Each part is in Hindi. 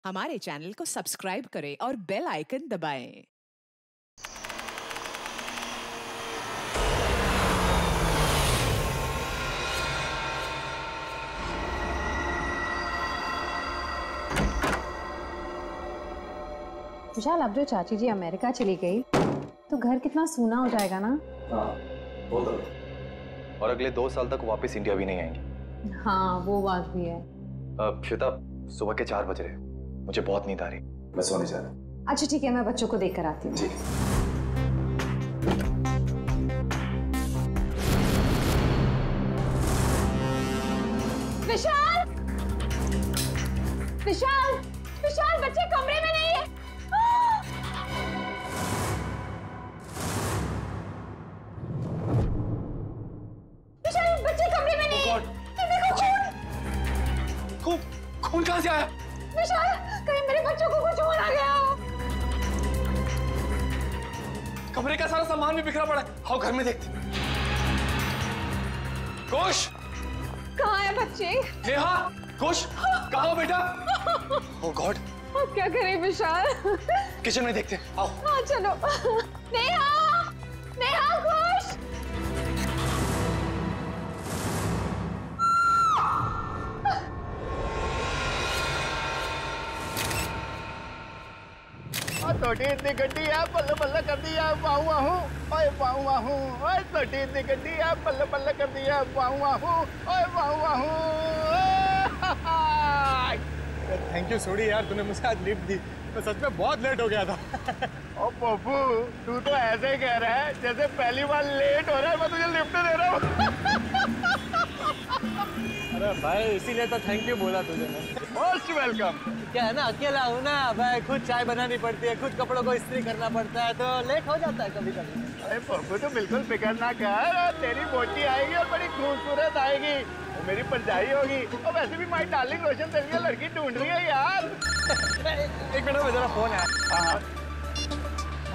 हमारे चैनल को सब्सक्राइब करें और बेल आइकन दबाएं। विशाल, अब जो चाची जी अमेरिका चली गई तो घर कितना सूना हो जाएगा ना। हाँ, वो तो। और अगले 2 साल तक वापस इंडिया भी नहीं आएंगे। हाँ, वो बात भी है। श्वेता, सुबह के 4 बज रहे, मुझे बहुत नींद आ रही, मैं सोने जा रहा। अच्छा ठीक है, मैं बच्चों को देख कर आती हूँ। जी। विशाल, विशाल, विशाल, बच्चे कमरे में नहीं है। विशाल, बच्चे कमरे में नहीं है। खून, खून कहाँ से आया? विशाल, कहीं मेरे बच्चों को कुछ हो ना गया हो। कमरे का सारा सामान भी बिखरा पड़ा है। आओ घर में देखते। कुश, कहाँ है बच्चे? नेहा, कुश, कहाँ हो बेटा? ओह गॉड, अब क्या करें विशाल? किचन में देखते। आओ। हाँ चलो। नेहा, नेहा, खुश। तोटी इतनी गड्डी है, बल्ले बल्ले कर दिया, बाहू आहू, ओए बाहू आहू, ओए तोटी इतनी गड्डी है, बल्ले बल्ले कर दिया, बाहू आहू, ओए बाहू आहू। थैंक यू सोडी यार, तूने मुझे आज लिफ्ट दी। मैं सच में बहुत लेट हो गया था। ओ पप्पू, तू तो ऐसे ही कह रहा है जैसे पहली बार लेट हो रहा है मैं तुझे लिफ्ट दे रहा हूँ। अरे भाई, इसीलिए तो थैंक यू बोला तुझे मैं। Most welcome. क्या है ना, अकेला हूँ ना भाई, खुद चाय बनानी पड़ती है, खुद कपड़ों को इस्त्री करना पड़ता है, तो लेट हो जाता है कभी कभी। अरे पप्पू, तो बिल्कुल फिक्र ना कर, तेरी बोटी आएगी और बड़ी खूबसूरत आएगी, वो मेरी परछाई होगी। और वैसे भी माई डार्लिंग रोशन तेरे लिए लड़की ढूंढ रही है यार। एक मिनट में जरा फोन है।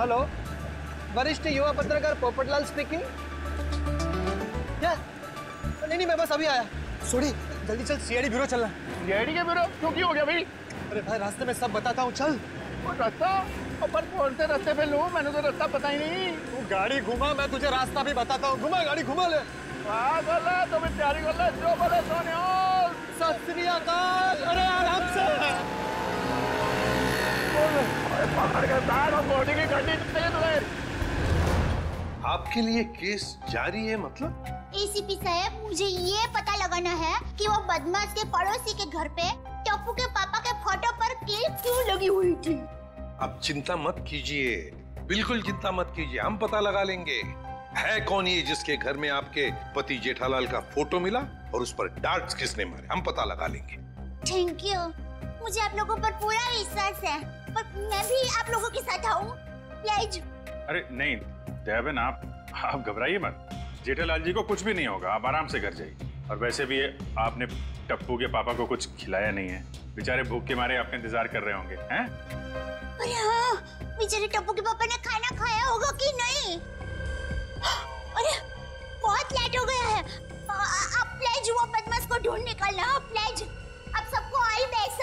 हेलो, वरिष्ठ युवा पत्रकार पोपटलाल स्पीकिंग। क्या? नहीं, मैं बस अभी आया। सोडी, जल्दी चल, सीआईडी ब्यूरो चलना। सीआईडी के ब्यूरो? क्यों, की हो गया भाई? अरे भाई, रास्ते में सब बताता हूँ, चल। वो रास्ता? पर कौन से रास्ते पे लूं? मैंने तो रास्ता पता ही नहीं। तू गाड़ी घुमा, मैं तुझे रास्ता भी बताता हूँ। घुमा गाड़ी, घुमा ले। बोला तो मैं तैयारी कर ले, जो बोले सोने। सत श्री अकाल। अरे आराम से। पकड़ के बैठ और बॉडी की गड्डी चाहिए तुम्हें। आपके लिए केस जारी है मतलब? एसीपी साहब, मुझे ये पता लगाना है कि वो बदमाश के पड़ोसी के घर पे टप्पू के पापा के फोटो पर क्लिप क्यों लगी हुई थी। अब चिंता मत कीजिए, बिल्कुल चिंता मत कीजिए, हम पता लगा लेंगे। है कौन ये जिसके घर में आपके पति जेठालाल का फोटो मिला और उस पर डार्ट्स किसने मारे, हम पता लगा लेंगे। थैंक यू, मुझे आप लोगों पर पूरा विश्वास है, पर मैं भी आप लोगों के साथ आऊं प्लीज। अरे नहीं देवेन, आप घबराइए मत, जेठालाल जी को कुछ भी नहीं होगा, आप आराम से घर जाइए। और वैसे भी आपने टप्पू के पापा को कुछ खिलाया नहीं है, बेचारे भूख के मारे आपका इंतजार कर रहे होंगे। हैं? अरे हाँ, बेचारे टप्पू के पापा ने खाना खाया होगा कि नहीं? अरे बहुत लेट हो गया है, आप प्लीज वो बदमाश को ढूंढ निकालना प्लीज। आप सबको ऑल बेस्ट,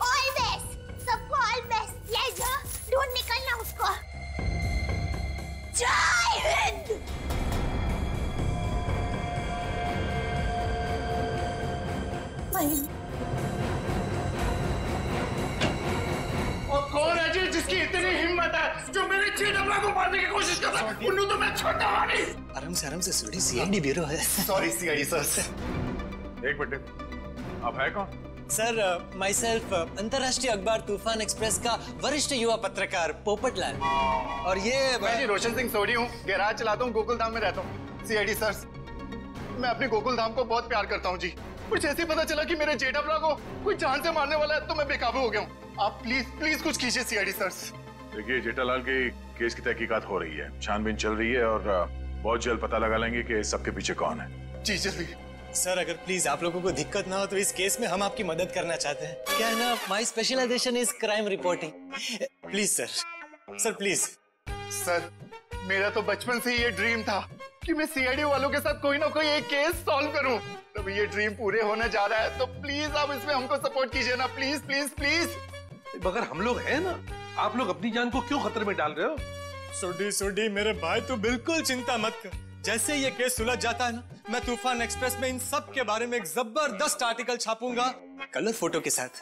ऑल बेस्ट, सबको ऑल बेस्ट प्लीज, ढूंढ निकालना उसको। जय हिंद। और कौन है जी जिसकी इतनी हिम्मत है जो मेरे जेठमला को मारने की कोशिश करता है? उन्हें तो मैं छोड़ता हूं नहीं। आराम से सोडी, सीआईडी ब्यूरो है। Sorry CID sir. एक मिनट, आप है कौन? सर, माई सेल्फ, अंतर्राष्ट्रीय अखबार तूफान एक्सप्रेस का वरिष्ठ युवा पत्रकार पोपटलाल। और ये मैं जी रोशन सिंह सोडी हूँ, गैराज चलाता हूँ, गोकुलधाम में रहता हूँ। सीआईडी सर, मैं अपने गोकुलधाम को बहुत प्यार करता हूँ जी। कुछ ऐसे पता चला कि मेरे जेठामला को कोई जान से मारने वाला है, तो मैं बेकाबू हो गया हूँ। आप प्लीज कुछ कीजिए सीआईडी सर। देखिए, जेठालाल के केस की तहकीकात हो रही है, छानबीन चल रही है और बहुत जल्द पता लगा लेंगे कि सबके पीछे कौन है। जी जल्दी। सर, अगर प्लीज आप लोगों को दिक्कत ना हो तो इस केस में हम आपकी मदद करना चाहते हैं। क्या है ना, my specialization is crime reporting. Please sir, please. Sir, मेरा तो बचपन से ये ड्रीम था कि मैं सीआईडी वालों के साथ कोई ना कोई एक केस सॉल्व करूं। तो ये ड्रीम पूरे होने जा रहा है, तो प्लीज आप इसमें हमको सपोर्ट कीजिए ना, प्लीज प्लीज प्लीज। मगर हम लोग हैं ना, आप लोग अपनी जान को क्यों खतरे में डाल रहे हो? सुडी मेरे भाई, तू बिल्कुल चिंता मत कर। जैसे ये केस सुलझ जाता है ना, मैं तूफान एक्सप्रेस में इन सब के बारे में एक जबरदस्त आर्टिकल छापूंगा, कलर फोटो के साथ।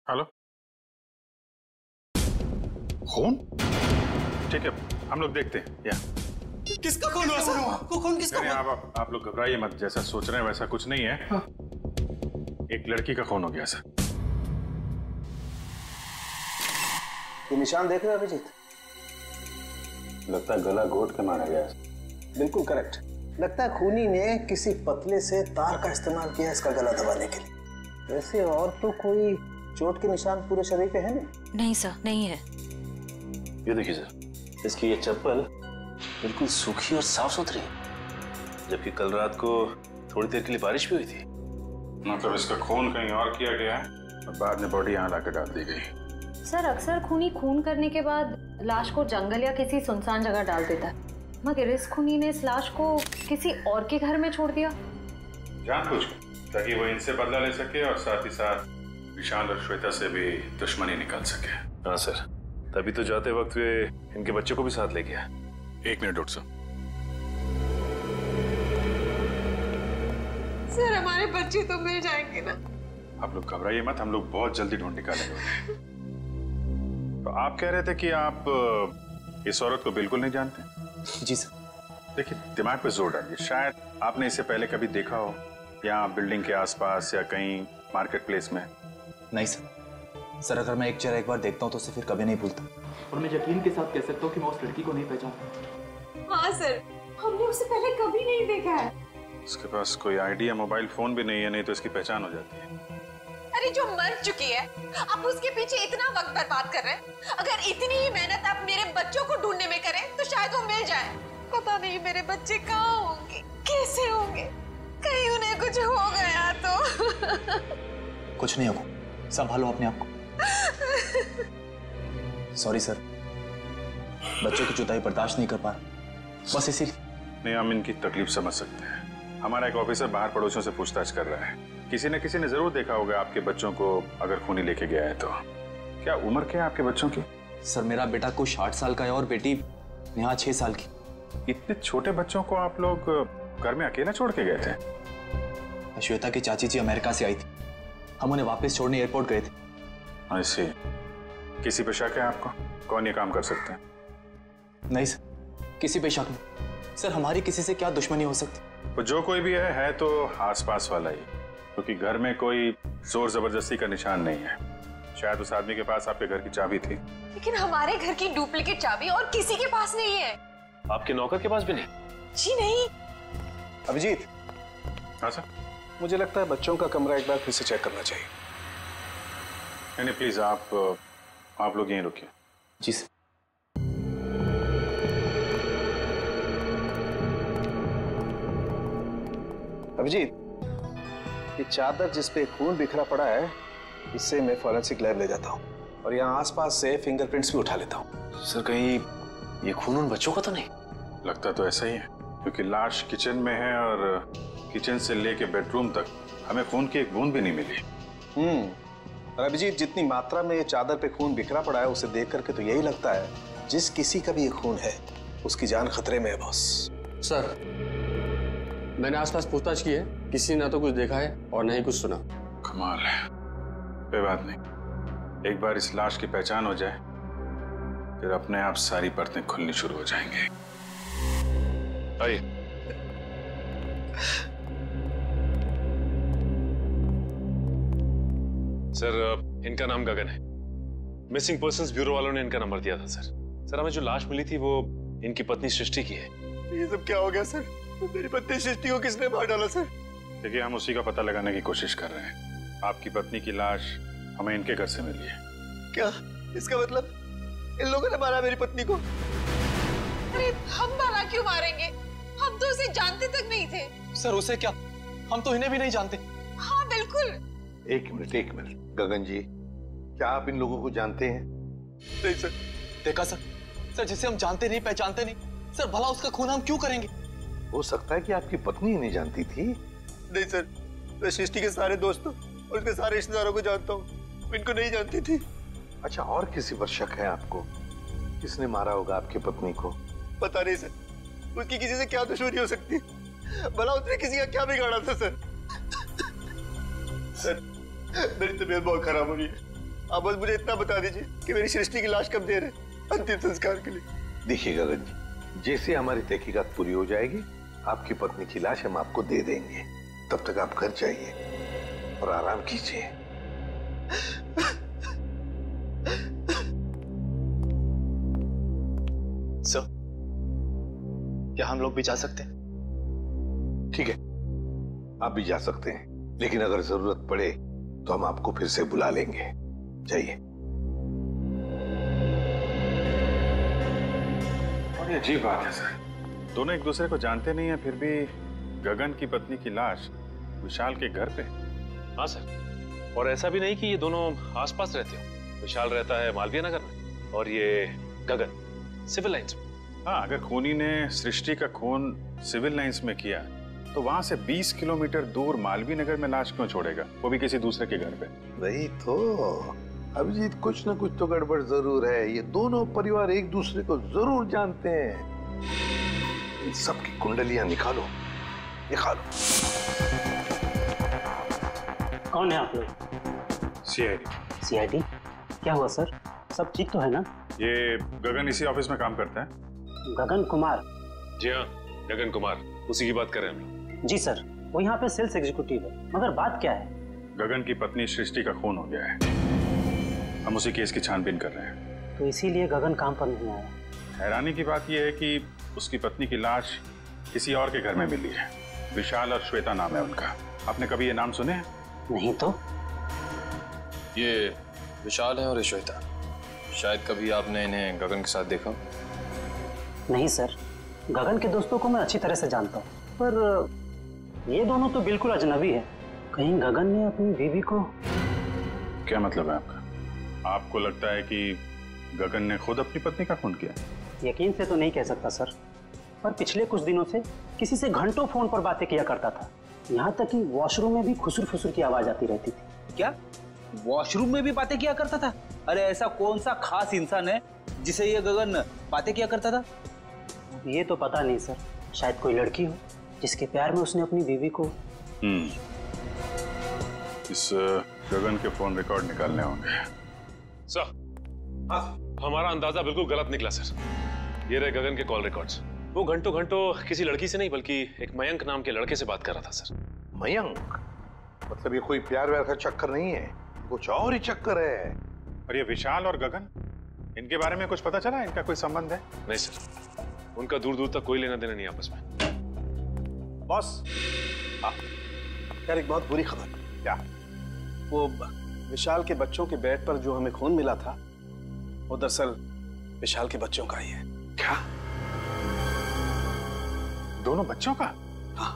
हेलो, खून? ठीक है, हम लोग देखते हैं। या किसका खून हुआ सर? खून किसका नहीं, हुआ? आप लोग घबराइए मत, जैसा सोच रहे हैं वैसा कुछ नहीं है। हाँ। एक लड़की का खून हो गया सर। ये निशान देख रहे हो अभिजीत? लगता है गला घोट के मारा गया। बिल्कुल करेक्ट। लगता है खूनी ने किसी पतले से तार का इस्तेमाल किया इसका गला दबाने के लिए। वैसे और तो कोई चोट के निशान पूरे शरीर पे है नहीं? नहीं सर, नहीं है। ये देखिए सर, इसकी ये चप्पल बिल्कुल सूखी और साफ सुथरी है, जबकि कल रात को थोड़ी देर के लिए बारिश भी हुई थी। मतलब इसका खून कहीं और किया गया है और बाद में बॉडी यहाँ लाकर डाल दी गई। सर अक्सर खूनी खून करने के बाद लाश को जंगल या किसी सुनसान जगह डाल देता है, मगर इस खूनी ने इस लाश को किसी और के घर में छोड़ दिया। जानबूझकर, ताकि वो इनसे बदला ले सके और साथ ही साथ विशाल और श्वेता से भी दुश्मनी निकाल सके। हाँ सर, तभी तो जाते वक्त वे इनके बच्चे को भी साथ ले गया। 1 मिनट डॉक्टर साहब। सर हमारे बच्चे तो मिल जाएंगे ना? आप लोग घबराइए मत, हम लोग बहुत जल्दी ढूंढ निकालेंगे। तो आप कह रहे थे कि आप इस औरत को बिल्कुल नहीं जानते? जी सर। देखिए, दिमाग पे जोर डालिए। शायद आपने इसे पहले कभी देखा हो, या बिल्डिंग के आसपास या कहीं मार्केट प्लेस में। नहीं सर, अगर मैं एक चेहरा एक बार देखता हूँ तो उसे फिर कभी नहीं भूलता। और मैं यकीन के साथ कह सकता हूँ कि मैं उस लड़की को नहीं पहचानता। हाँ सर, हमने उसे पहले कभी नहीं देखा है। इसके पास कोई आईडी या मोबाइल फोन भी नहीं है, नहीं तो इसकी पहचान हो जाती है। अरे जो मर चुकी है, आप उसके पीछे इतना वक्त बर्बाद कर रहे हैं। अगर इतनी ही मेहनत आप मेरे बच्चों को ढूंढने में करें तो शायद वो मिल जाए। पता नहीं मेरे बच्चे कहाँ होंगे, कैसे होंगे, कहीं उन्हें कुछ हो गया तो। कुछ नहीं होगा, संभालो अपने आप को। सॉरी सर, बच्चों की जुदाई बर्दाश्त नहीं कर पा रहा, बस इसीलिए। नहीं, हम इनकी तकलीफ समझ सकते हैं। हमारा एक ऑफिसर बाहर पड़ोसियों से पूछताछ कर रहा है। किसी न किसी ने जरूर देखा होगा आपके बच्चों को, अगर खूनी लेके गया है तो। क्या उम्र क्या है आपके बच्चों की? सर मेरा बेटा कुछ 60 साल का है और बेटी नेहा 6 साल की। इतने छोटे बच्चों को आप लोग घर में अकेला छोड़ के गए थे? श्वेता की चाची जी अमेरिका से आई थी, हम उन्हें वापस छोड़ने एयरपोर्ट गए थे। ऐसे किसी पे शक है आपको? कौन ये काम कर सकते हैं? नहीं सर, किसी पे शक नहीं। सर हमारी किसी से क्या दुश्मनी हो सकती? वो जो कोई भी है तो आसपास वाला ही, क्योंकि घर में कोई जोर जबरदस्ती का निशान नहीं है। शायद उस आदमी के पास आपके घर की चाबी थी। लेकिन हमारे घर की डुप्लीकेट चाबी और किसी के पास नहीं है। आपके नौकर के पास भी नहीं? जी नहीं। अभिजीत। हाँ सर। मुझे लगता है बच्चों का कमरा एक बार फिर से चेक करना चाहिए। नहीं प्लीज, आप लोग यहीं रुकिए। जी सर। अभिजीत, ये चादर जिस पे खून बिखरा पड़ा है, इससे मैं फॉरेंसिक लैब ले जाता हूँ और यहाँ आसपास से फिंगरप्रिंट्स भी उठा लेता हूँ। सर कहीं ये खून उन बच्चों का तो नहीं? लगता तो ऐसा ही है, क्योंकि लाश किचन में है और किचन से लेके बेडरूम तक हमें खून की एक बूंद भी नहीं मिली। और अभिजीत, जितनी मात्रा में ये चादर पे खून बिखरा पड़ा है उसे देख करके तो यही लगता है जिस किसी का भी ये खून है उसकी जान खतरे में है बॉस। सर मैंने आसपास पूछताछ की है, किसी ने ना तो कुछ देखा है और ना ही कुछ सुना। कमाल है। कोई बात नहीं, एक बार इस लाश की पहचान हो जाए फिर अपने आप सारी परतें खुलनी शुरू हो जाएंगे। आइए। सर इनका नाम गगन है। मिसिंग पर्संस ब्यूरो वालों ने इनका नंबर दिया था सर। सर हमें जो लाश मिली थी वो इनकी पत्नी सृष्टि की है। ये सब क्या हो गया सर? मेरी पत्नी सृष्टि को किसने मार डाला सर? देखिए, हम उसी का पता लगाने की कोशिश कर रहे हैं। आपकी पत्नी की लाश हमें इनके घर से मिली है। क्या इसका मतलब इन लोगों ने मारा मेरी पत्नी को? अरे हम भला क्यों मारेंगे? हम तो उसे जानते तक नहीं थे। सर उसे क्या? हम तो इन्हें भी नहीं जानते। हाँ बिल्कुल। एक मिनट गगन जी, क्या आप इन लोगों को जानते हैं? नहीं सर। देखा सर, जिसे हम जानते नहीं पहचानते नहीं, सर भला उसका खून हम क्यों करेंगे? हो सकता है कि आपकी पत्नी ही नहीं जानती थी। नहीं सर, मैं सृष्टि के सारे दोस्तों और उसके सारे रिश्तेदारों को जानता हूँ, इनको नहीं जानती थी। अच्छा, और किसी पर शक है आपको? किसने मारा होगा आपकी पत्नी को? पता नहीं सर, उसकी किसी से क्या दुश्मनी हो सकती है? भला उसने किसी का क्या बिगाड़ा था सर? सर, मेरी तबीयत बहुत खराब हो रही है, आप बस मुझे इतना बता दीजिए कि मेरी सृष्टि की लाश कब दे रहे अंतिम संस्कार के लिए। देखिए गगन जी, जैसे हमारी तहकीकात पूरी हो जाएगी आपकी पत्नी की लाश हम आपको दे देंगे। तब तक आप घर जाइए और आराम कीजिए। सर, क्या हम लोग भी जा सकते हैं? ठीक है, आप भी जा सकते हैं, लेकिन अगर जरूरत पड़े तो हम आपको फिर से बुला लेंगे। जाइए। और ये अजीब बात है सर, दोनों एक दूसरे को जानते नहीं है, फिर भी गगन की पत्नी की लाश विशाल के घर पे। हाँ सर, और ऐसा भी नहीं कि ये दोनों आसपास रहते हो। विशाल रहता है मालवीय नगर में और ये गगन सिविल लाइंस में। हाँ, अगर खूनी ने सृष्टि का खून सिविल लाइंस में किया तो वहां से 20 किलोमीटर दूर मालवीय नगर में लाश क्यों छोड़ेगा, वो भी किसी दूसरे के घर पे? वही तो अभिजीत, कुछ ना कुछ तो गड़बड़ जरूर है। ये दोनों परिवार एक दूसरे को जरूर जानते हैं। इन सबकी कुंडलियां निकालो, निकालो। कौन है आप लोग? सीआईडी। सीआईडी? क्या हुआ सर, सब ठीक तो है ना? ये गगन इसी ऑफिस में काम करता है। गगन कुमार? जी हाँ, गगन कुमार, उसी की बात कर रहे हैं हम लोग। जी सर, वो यहाँ पे सेल्स एग्जीक्यूटिव है। मगर बात क्या है? गगन की पत्नी सृष्टि का खून हो गया है, हम उसी केस की छानबीन कर रहे हैं। तो इसीलिए गगन काम पर नहीं आया। हैरानी की बात यह है कि उसकी पत्नी की लाश किसी और के घर में मिली है। विशाल और श्वेता नाम है उनका। आपने कभी ये नाम सुने हैं? नहीं तो। ये विशाल है और ये श्वेता। शायद कभी आपने इन्हें गगन के साथ देखा? नहीं सर, गगन के दोस्तों को मैं अच्छी तरह से जानता हूँ, पर ये दोनों तो बिल्कुल अजनबी है। कहीं गगन ने अपनी बीवी को... क्या मतलब है आपका? आपको लगता है कि गगन ने खुद अपनी पत्नी का खून किया? यकीन से तो नहीं कह सकता सर, पर पिछले कुछ दिनों से किसी से घंटों फोन पर बातें किया करता था। यहाँ तक कि वॉशरूम में भी खुसुर फुसुर की आवाज आती रहती थी। क्या वॉशरूम में भी बातें किया करता था? अरे ऐसा कौन सा खास इंसान है जिसे ये गगन बातें किया करता था? ये तो पता नहीं सर, शायद कोई लड़की हो जिसके प्यार में उसने अपनी बीवी को... इस गगन के फोन रिकॉर्ड निकालने होंगे। सर, हमारा अंदाजा बिल्कुल गलत निकला सर। ये रहे गगन के कॉल रिकॉर्ड्स। वो घंटों घंटों किसी लड़की से नहीं बल्कि एक मयंक नाम के लड़के से बात कर रहा था सर। मयंक? मतलब ये कोई प्यार व्यार का चक्कर नहीं है, कुछ और ही चक्कर है। और ये विशाल और गगन, इनके बारे में कुछ पता चला? इनका कोई संबंध है? नहीं सर, उनका दूर दूर तक कोई लेना देना नहीं आपस में। बॉस, यार एक बहुत बुरी खबर। क्या? वो विशाल के बच्चों के बेड पर जो हमें खून मिला था वो दरअसल विशाल के बच्चों का ही है। क्या? दोनों बच्चों का? हाँ,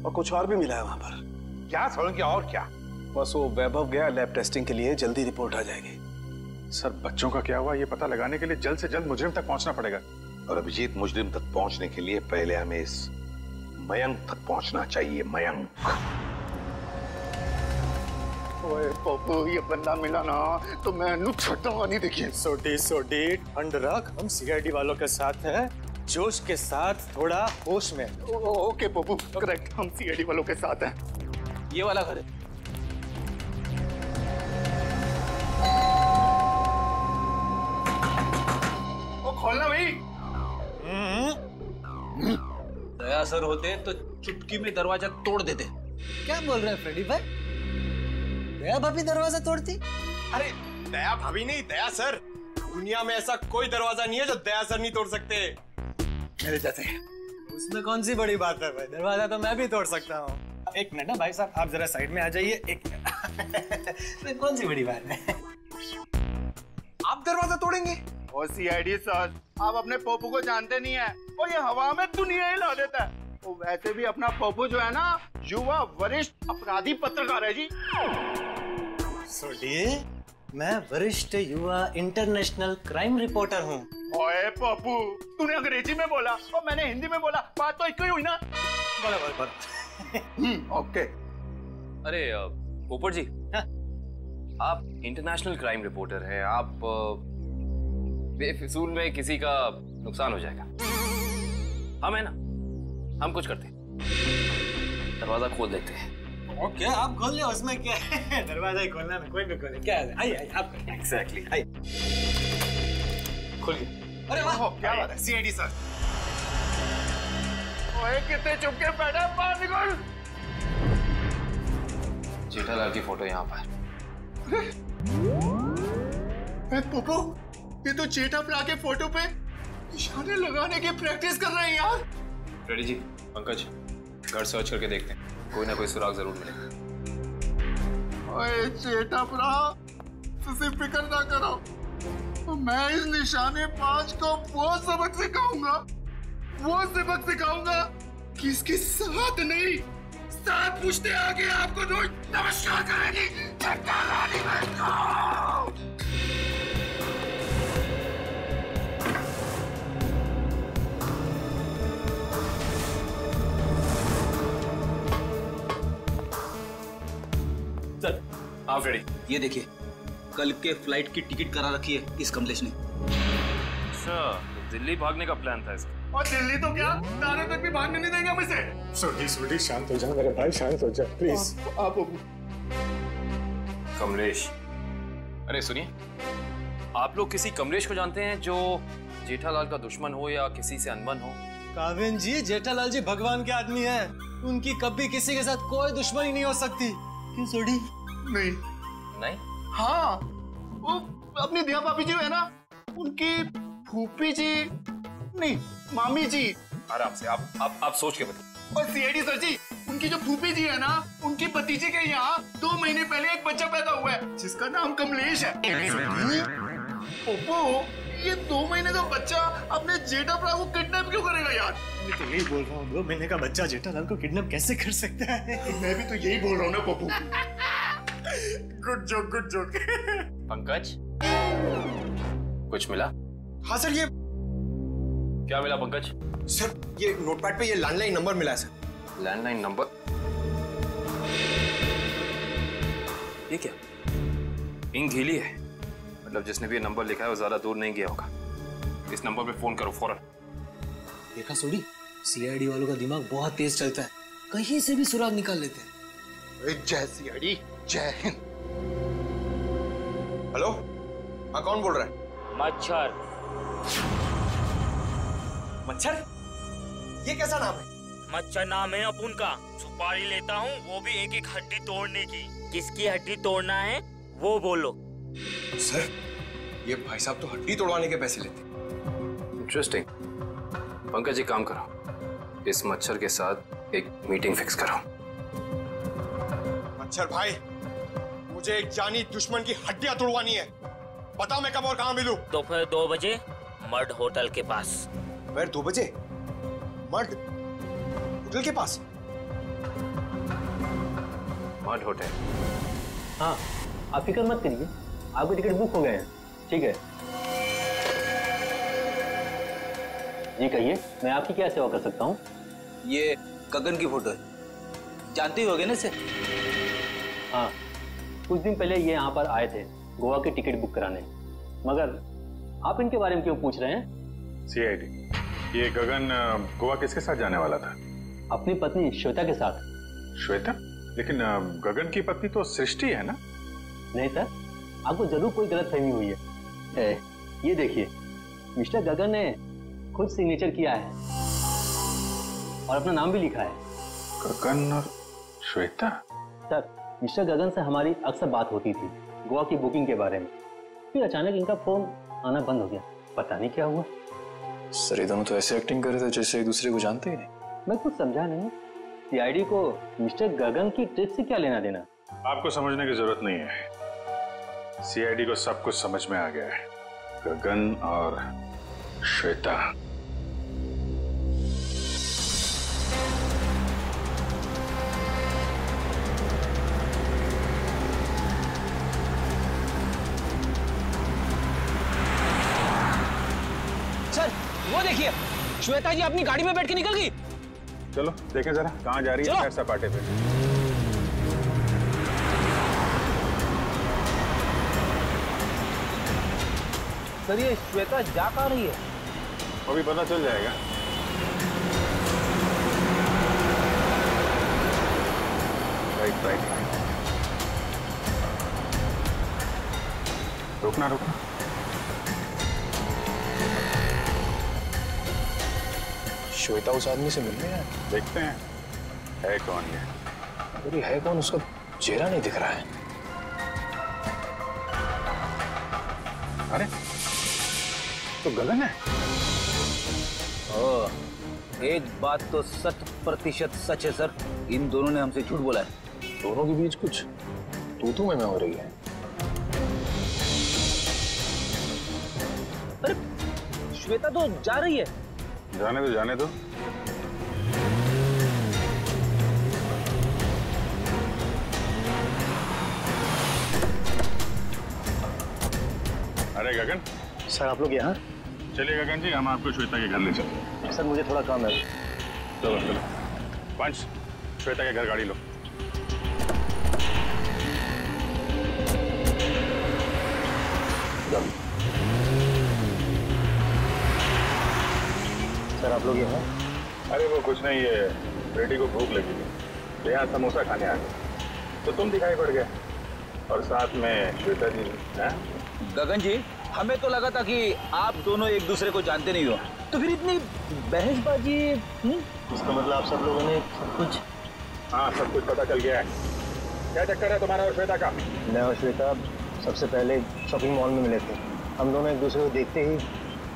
और कुछ और भी मिला है वहां पर। क्या समझ गया? और क्या? बस वो वैभव गया लैब टेस्टिंग के लिए, जल्दी रिपोर्ट आ जाएगी। सर, बच्चों का क्या हुआ ये पता लगाने के लिए जल्द से जल्द मुजरिम तक पहुंचना पड़ेगा। और अभिजीत, मुजरिम तक पहुंचने के लिए पहले हमें इस मयंक तक पहुंचना चाहिए। मयंक। ओए पप्पू, ये बंदा मिला ना तो मैं छटता हुआ नहीं। देखिए सोडी ठंड रख, हम सीआईडी वालों के साथ हैं, जोश के साथ, थोड़ा होश में। ओके पप्पू, करेक्ट, हम सीआईडी वालों के साथ हैं। ये वाला घर है। ओ खोलना भाई। दया सर होते तो चुटकी में दरवाजा तोड़ देते। क्या बोल रहे हैं फ्रेडी भाई? दया भाभी दरवाजा तोड़ती? अरे दया भाभी नहीं, दया सर। दुनिया में ऐसा कोई दरवाजा नहीं है जो दया सर नहीं तोड़ सकते। मेरे जैसे। उसमें कौन सी बड़ी बात है भाई, दरवाजा तो मैं भी तोड़ सकता हूँ। एक मिनट ना भाई साहब, आप जरा साइड में आ जाइए। एक मिनट। कौन सी बड़ी बात है? आप दरवाजा तोड़ेंगे? ओ सीआईडी सर, आप अपने पप्पू को जानते नहीं है, और ये हवा में दुनिया हिला देता है। वो वैसे भी अपना पप्पू जो है ना, युवा वरिष्ठ अपराधी पत्रकार है जी। सोडी, मैं वरिष्ठ युवा इंटरनेशनल क्राइम रिपोर्टर हूँ। ओए पप्पू, तूने अंग्रेजी में बोला और मैंने हिंदी में बोला, बात तो एक ही हुई ना। बराबर। ओके, अरे पोपट जी, आप इंटरनेशनल क्राइम रिपोर्टर हैं, आप बेफिजूल में किसी का नुकसान हो जाएगा। हम है ना, हम कुछ करते हैं, दरवाजा खोल देते हैं। ओके, आप खोल ले, उसमें क्या है? दरवाजा ही खोलना है, कोई भी खोले, क्या है? आइए आप। एग्जैक्टली, आइए। खुल गया। अरे वाह, क्या बात है सीआईडी सर। ओए कितने चुप के बैठा, बाहर निकल। जेठालाल की फोटो यहाँ पर। पोपो, ये तो जेठा प्रा के फोटो पे निशाने लगाने की प्रैक्टिस कर रहे हैं यार। रेडी जी, पंकज घर सर्च करके देखते हैं, कोई ना कोई सुराग जरूर मिलेगा। ओए जेठा प्रा, तुझे फिक्र ना करो, मैं इस निशाने 5 को वो सबक सिखाऊंगा कि इसके साथ नहीं, 7 पुश्ते आगे आपको रोज नमस्कार करेगी। सर आप रेडी? ये देखिए, कल के फ्लाइट की टिकट करा रखी है इस कमलेश ने। अच्छा, दिल्ली भागने का प्लान था इसका। और दिल्ली तो क्या, तारे तक भी भागने नहीं देंगे मुझसे। सोडी शांत हो जा मेरे भाई, शांत हो जा प्लीज। आप कमलेश, अरे सुनिए, आप लोग किसी कमलेश को जानते हैं जो जेठालाल का दुश्मन हो या किसी से अनबन हो? काविन जी, जेठालाल जी भगवान के आदमी हैं, उनकी कभी किसी के साथ कोई दुश्मनी नहीं हो सकती। क्यों सोडी? नहीं? हाँ, वो अपनी दिया भाभी जी है ना, उनकी फूफी जी नहीं, मामी जी। आराम से, आप सोच के बताओ। और सीआईडी सर जी, उनकी जो फूफी जी है ना, उनकी भतीजे के यहाँ 2 महीने पहले एक बच्चा पैदा हुआ है जिसका नाम कमलेश है। ओप्पो, ये 2 महीने का बच्चा अपने जेठा प्रा को किडनैप क्यों करेगा यार? मैं तो यही बोल रहा हूँ, 2 महीने का बच्चा जेठालाल को किडनैप कैसे कर सकता है? मैं भी तो यही बोल रहा हूँ ना पप्पू। Good joke. पंकज, कुछ मिला? हाँ सर, ये क्या मिला पंकज? सर, ये नोटपैड पे ये लैंडलाइन नंबर मिला है सर। Landline number? ये क्या? इंक गीली है, मतलब जिसने भी ये नंबर लिखा है वो ज्यादा दूर नहीं गया होगा। इस नंबर पे फोन करो फौरन। देखा सोडी, सीआईडी वालों का दिमाग बहुत तेज चलता है, कहीं से भी सुराग निकाल लेते हैं। जय सीआईडी, जय हिंद। हेलो, हाँ कौन बोल रहा है? मच्छर? ये कैसा नाम है? मच्छर नाम है अपुन का। सुपारी लेता हूँ, वो भी एक हड्डी तोड़ने की। किसकी हड्डी तोड़ना है वो बोलो। सर, ये भाई साहब तो हड्डी तोड़वाने के पैसे लेते। इंटरेस्टिंग। पंकज जी काम करो, इस मच्छर के साथ एक मीटिंग फिक्स करो। मच्छर भाई, मुझे एक जानी दुश्मन की हड्डियां तोड़वानी है। बताओ मैं कब और कहाँ मिलूं? दोपहर 2 बजे मर्ड होटल के पास। दोपहर 2 बजे मर्ड होटल के पास? Mud hotel? हाँ, आप फिक्र मत करिए, आपके टिकट बुक हो गए हैं। ठीक है जी, कहिए मैं आपकी क्या सेवा कर सकता हूँ? ये गगन की फोटो है, जानते ही होगे ना इसे? हाँ, कुछ दिन पहले ये यहाँ पर आए थे गोवा की टिकट बुक कराने, मगर आप इनके बारे में क्यों पूछ रहे हैं? सीआईडी, ये गगन गोवा किसके साथ जाने वाला था? अपनी पत्नी श्वेता के साथ। श्वेता? लेकिन गगन की पत्नी तो सृष्टि है ना? नहीं सर, आपको जरूर कोई गलतफहमी हुई है। ये देखिए, मिस्टर गगन ने खुद सिग्नेचर किया है और अपना नाम भी लिखा है। गगन और श्वेता? सर, मिस्टर गगन से हमारी अक्सर बात होती थी गोवा की बुकिंग के बारे में, फिर अचानक इनका फोन आना बंद हो गया, पता नहीं क्या हुआ। सर, ये दोनों तो ऐसे एक्टिंग कर रहे थे जैसे एक दूसरे को जानते ही नहीं। मैं कुछ समझा नहीं, सीआईडी को मिस्टर गगन की ट्रिप से क्या लेना देना? आपको समझने की जरूरत नहीं है, सीआईडी को सब कुछ समझ में आ गया है। गगन और श्वेता। सर, वो देखिए, श्वेता जी अपनी गाड़ी में बैठ के निकल गई। चलो देखें जरा कहाँ जा रही है सैर सपाटे पे। सर ये श्वेता जा कहाँ रही है? अभी पता चल जाएगा। राइट राइट राइट, रुकना रुकना। श्वेता उस आदमी से मिलने है, देखते हैं है कौन ये। अरे है कौन, उसका चेहरा नहीं दिख रहा है। अरे तो गगन है। एक बात तो 100% सच है सर, इन दोनों ने हमसे झूठ बोला है। दोनों के बीच कुछ तू में हो रही है। अरे श्वेता तो जा रही है। जाने दो जाने दो। अरे गगन। सर आप लोग यहाँ? चलिए गगन जी, हम आपको श्वेता के घर ले चलते। सर मुझे थोड़ा काम है। चलो चलो पंच, श्वेता के घर गाड़ी लो। सर आप लोग यहाँ? अरे वो कुछ नहीं, ये बेटी को भूख लगी थी, यहाँ समोसा खाने आ गए तो तुम दिखाई पड़ गए, और साथ में श्वेता जी। गगन जी, हमें तो लगा था कि आप दोनों एक दूसरे को जानते नहीं हो, तो फिर इतनी बहसबाजी। इसका मतलब आप सब लोगों ने सब कुछ? हाँ सब कुछ पता चल गया है। क्या चक्कर है तुम्हारा और श्वेता का? मैं और श्वेता सबसे पहले शॉपिंग मॉल में मिले थे। हम दोनों एक दूसरे को देखते ही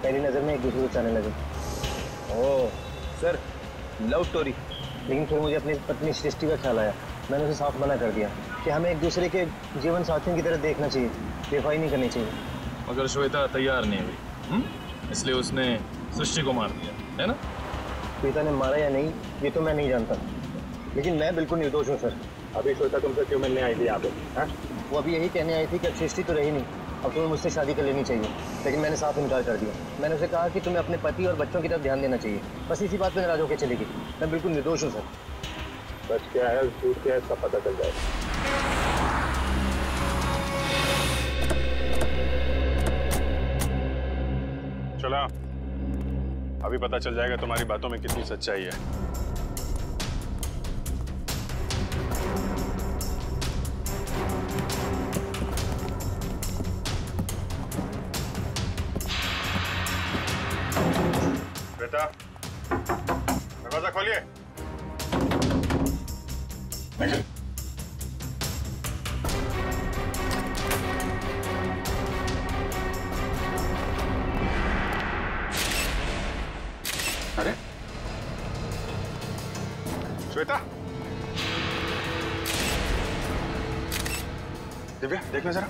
पहली नज़र में एक दूसरे को चाहने लगे। Oh sir, love story. लेकिन फिर मुझे अपनी पत्नी सृष्टि का ख्याल आया। मैंने उसे साफ मना कर दिया कि हमें एक दूसरे के जीवन साथियों की तरह देखना चाहिए, बेवफाई नहीं करनी चाहिए। मगर श्वेता तैयार नहीं हुई, इसलिए उसने सृष्टि को मार दिया, है ना? श्वेता ने मारा या नहीं ये तो मैं नहीं जानता, लेकिन मैं बिल्कुल निर्दोष हूँ सर। अभी श्वेता तुमसे क्यों मिलने आई थी यहाँ पे? वो अभी यही कहने आई थी कि अब सृष्टि तो रही नहीं, अब तुम्हें मुझसे शादी कर लेनी चाहिए। लेकिन मैंने साफ इनकार कर दिया। मैंने उसे कहा कि तुम्हें अपने पति और बच्चों की तरफ ध्यान देना चाहिए। बस इसी बात पर नाराज होकर चली गई। मैं बिल्कुल निर्दोष हूँ सर। सच क्या है झूठ क्या है सब पता चल जाएगा। चला, अभी पता चल जाएगा तुम्हारी बातों में कितनी सच्चाई है। बेटा दरवाजा खोलिए। अरे श्वेता, दिव्या देखना जरा।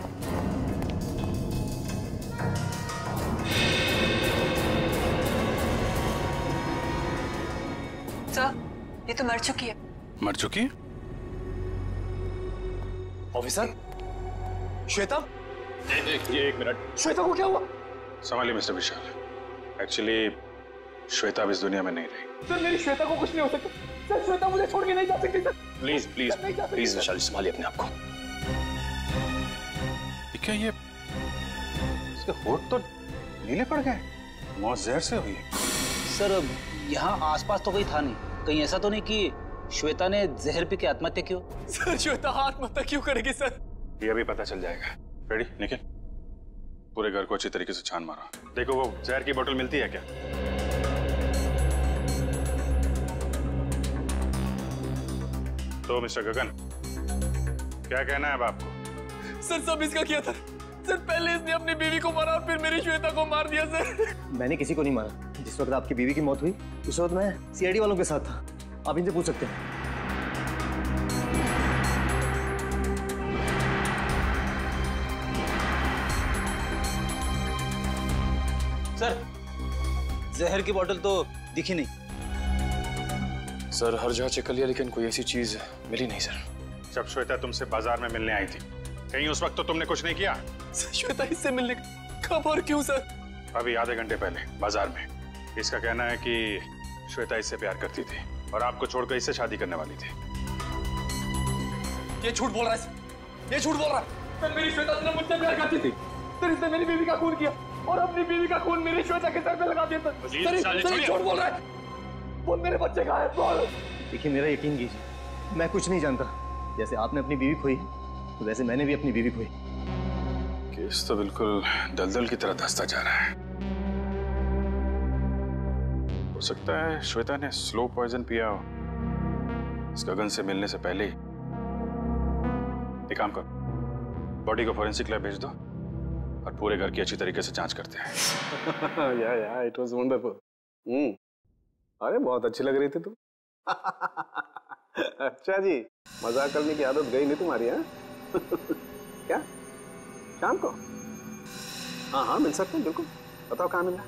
सर ये तो मर चुकी है। मर चुकी है? ऑफिसर, श्वेता? ये एक मिनट। श्वेता को क्या हुआ? संभालिए मिस्टर विशाल। एक्चुअली श्वेता अब इस दुनिया में नहीं रही। सर मेरी श्वेता को कुछ नहीं हो सकता। सर श्वेता मुझे छोड़ के नहीं जा सकती। सर प्लीज प्लीज प्लीज विशाल, संभालिए अपने आप को। क्या ये इसके होठ तो नीले पड़ गए, मौत जहर से हुई है। सर यहाँ आसपास तो कोई था नहीं, कहीं ऐसा तो नहीं कि श्वेता ने जहर पी के आत्महत्या की हो? सर श्वेता आत्महत्या क्यों करेगी सर? ये अभी पता चल जाएगा। रेडी निखिल, पूरे घर को अच्छी तरीके से छान मारा। देखो वो जहर की बोतल मिलती है क्या? तो मिस्टर गगन क्या कहना है अब आपको? सर सब इसका किया था। सर पहले इसने अपनी बीवी को मारा और फिर मेरी श्वेता को मार दिया सर। मैंने किसी को नहीं मारा। जिस वक्त आपकी बीवी की मौत हुई उस वक्त मैं सीआईडी वालों के साथ था। आप इनसे पूछ सकते हैं। सर जहर की बोतल तो दिखी नहीं। सर हर जगह चेक कर लिया लेकिन कोई ऐसी चीज मिली नहीं सर। जब श्वेता तुमसे बाजार में मिलने आई थी कहीं उस वक्त तो तुमने कुछ नहीं किया? श्वेता इससे मिलने कब और क्यों सर? अभी आधे घंटे पहले बाजार में। इसका कहना है कि श्वेता इससे प्यार करती थी और आपको छोड़कर इससे शादी करने वाली थी। ये झूठ बोल रहा है सर, ये झूठ बोल रहा है। सर मेरी श्वेता सिर्फ मुझसे प्यार करती थी। सर इसने मेरी बीवी का खून किया। और अपनी बीवी का खून मेरी श्वेता के सर पे लगा दिया। सर झूठ बोल रहा है। बोल मेरे बच्चे कहाँ है? बोल। देखिए मेरा यकीन कीजिए, मैं कुछ नहीं जानता। जैसे आपने अपनी बीवी खोई तो वैसे मैंने भी अपनी बीवी खोई। केस तो बिल्कुल दलदल की तरह धंसता जा रहा है। हो सकता है श्वेता ने स्लो पॉइजन पिया हो इस गगन से मिलने से पहले ही। एक काम करो, बॉडी को फॉरेंसिक लैब भेज दो और पूरे घर की अच्छी तरीके से जांच करते हैं। या इट वाज वंडरफुल। अरे बहुत अच्छी लग रही थी तुम। अच्छा जी, मजाक करने की आदत गई नहीं तुम्हारी? है क्या शाम को? हाँ मिल सकते हैं, बिल्कुल। बताओ कहाँ मिलना?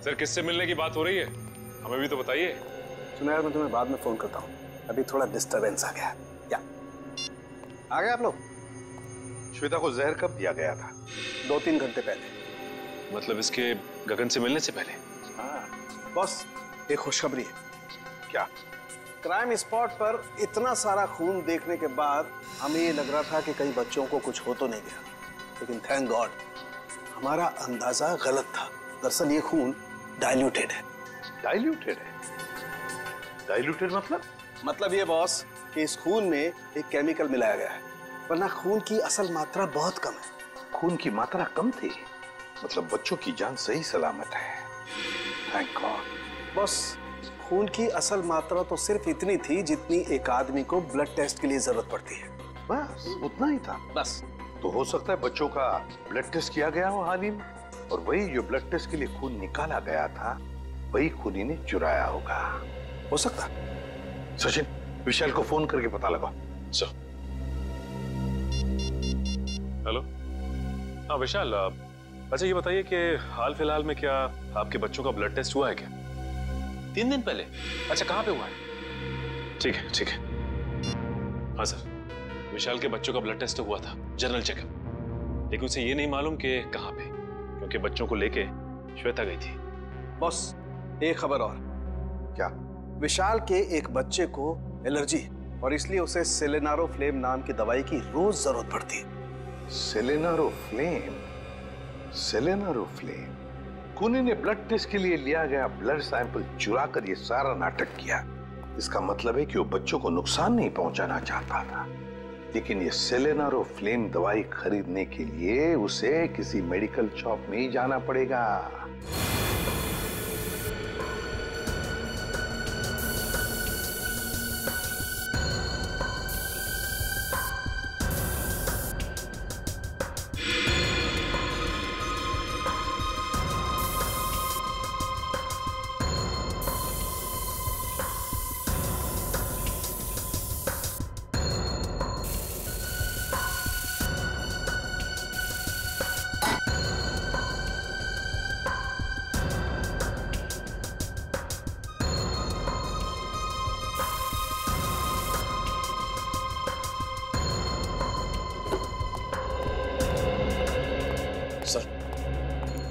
सर किससे मिलने की बात हो रही है, हमें भी तो बताइए। सुना यार, मैं तुम्हें बाद में फोन करता हूँ, अभी थोड़ा डिस्टरबेंस आ गया। क्या आ गए आप लोग? श्वेता को जहर कब दिया गया था? 2-3 घंटे पहले। मतलब इसके गगन से मिलने से पहले? हाँ बॉस, एक खुशखबरी है। क्या? क्राइम स्पॉट पर इतना सारा खून देखने के बाद हमें ये लग रहा था कि कई बच्चों को कुछ हो तो नहीं गया, लेकिन थैंक गॉड हमारा अंदाजा गलत था। दरअसल ये खून डाइल्यूटेड है। डाइल्यूटेड है? डाइल्यूटेड मतलब ये बॉस कि इस खून में एक केमिकल मिलाया गया है, वरना खून की असल मात्रा बहुत कम है। खून की मात्रा कम थी, मतलब बच्चों की जान सही सलामत है। Thank God. बॉस खून की असल मात्रा तो सिर्फ इतनी थी जितनी एक आदमी को ब्लड टेस्ट के लिए जरूरत पड़ती है। बस उतना ही था? बस। तो हो सकता है बच्चों का ब्लड टेस्ट किया गया हो हाल ही में, और वही जो ब्लड टेस्ट के लिए खून निकाला गया था वही खूनी ने चुराया होगा। हो सकता। सचिन, विशाल को फोन करके पता लगाओ। सर। हेलो। हाँ विशाल, अच्छा ये बताइए कि हाल फिलहाल में क्या आपके बच्चों का ब्लड टेस्ट हुआ है क्या? 3 दिन पहले? अच्छा कहाँ पे हुआ है? ठीक है ठीक है। हाँ सर, विशाल के बच्चों का ब्लड टेस्ट हुआ था, जनरल चेकअप, लेकिन उसे ये नहीं मालूम कि कहाँ पे, क्योंकि बच्चों को लेके श्वेता गई थी। बॉस एक खबर और। क्या? विशाल के एक बच्चे को एलर्जी, और इसलिए उसे सेलेनारोफ्लेम नाम की दवाई की रोज जरूरत पड़ती है। सेलेनारोफ्लेम? सेलेनारोफ्लेम? खूनी ने ब्लड टेस्ट के लिए लिया गया ब्लड सैंपल चुरा कर ये सारा नाटक किया। इसका मतलब है कि वो बच्चों को नुकसान नहीं पहुंचाना चाहता था, लेकिन ये सेलेनारोफ्लेम दवाई खरीदने के लिए उसे किसी मेडिकल शॉप में ही जाना पड़ेगा।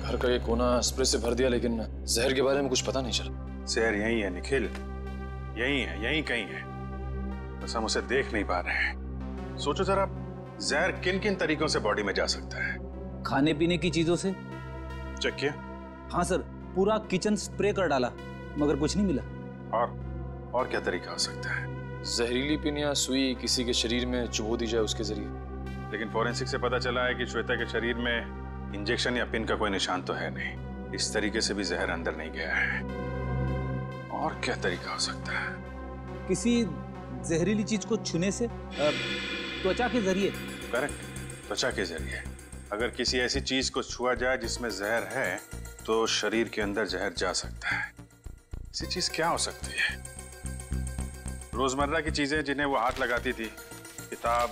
घर का ये कोना स्प्रे से भर दिया, लेकिन जहर के बारे में कुछ पता नहीं चला। जहर यही है निखिल, यही है, यही कहीं है, बस हम उसे देख नहीं पा रहे हैं। सोचो जरा, जहर किन किन तरीकों से बॉडी में जा सकता है? खाने पीने की चीजों से। चेक किया? हाँ सर, पूरा किचन स्प्रे कर डाला मगर कुछ नहीं मिला। और क्या तरीका हो सकता है? जहरीली पिन या सुई किसी के शरीर में चुबो दी जाए उसके जरिए। लेकिन फॉरेंसिक से पता चला है कि श्वेता के शरीर में इंजेक्शन या पिन का कोई निशान तो है नहीं। इस तरीके से भी जहर अंदर नहीं गया है। और क्या तरीका हो सकता है? किसी जहरीली चीज को छूने से, त्वचा के जरिए। करेक्ट, त्वचा के जरिए। अगर किसी ऐसी चीज को छुआ जाए जिसमें जहर है तो शरीर के अंदर जहर जा सकता है। ऐसी चीज क्या हो सकती है? रोजमर्रा की चीजें जिन्हें वो हाथ लगाती थी, किताब,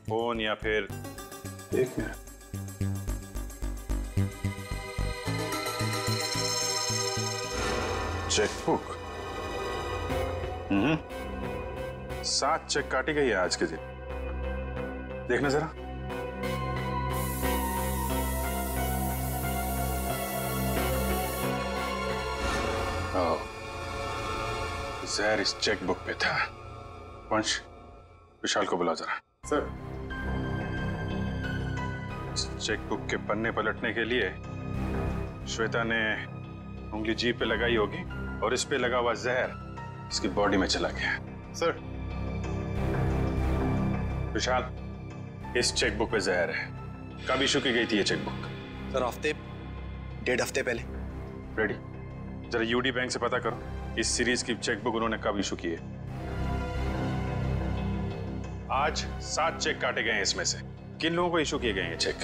फोन, या फिर एक मिनट, चेकबुक। 7 चेक काटी गई है आज के दिन, देखना जरा। जहर इस चेकबुक पे था। वंश, विशाल को बुला जरा। सर। चेकबुक के पन्ने पलटने के लिए श्वेता ने उंगली जीभ पे लगाई होगी और इस पे लगा हुआ जहर इसकी बॉडी में चला गया। सर। विशाल, इस चेकबुक पे जहर है। कब इशू की गई थी ये चेकबुक? सर हफ्ते, 1.5 हफ्ते पहले। रेडी, जरा यूडी बैंक से पता करो इस सीरीज की चेकबुक उन्होंने कब इशू की है। आज 7 चेक काटे गए हैं, इसमें से किन लोगों को इशू किए गए हैं चेक?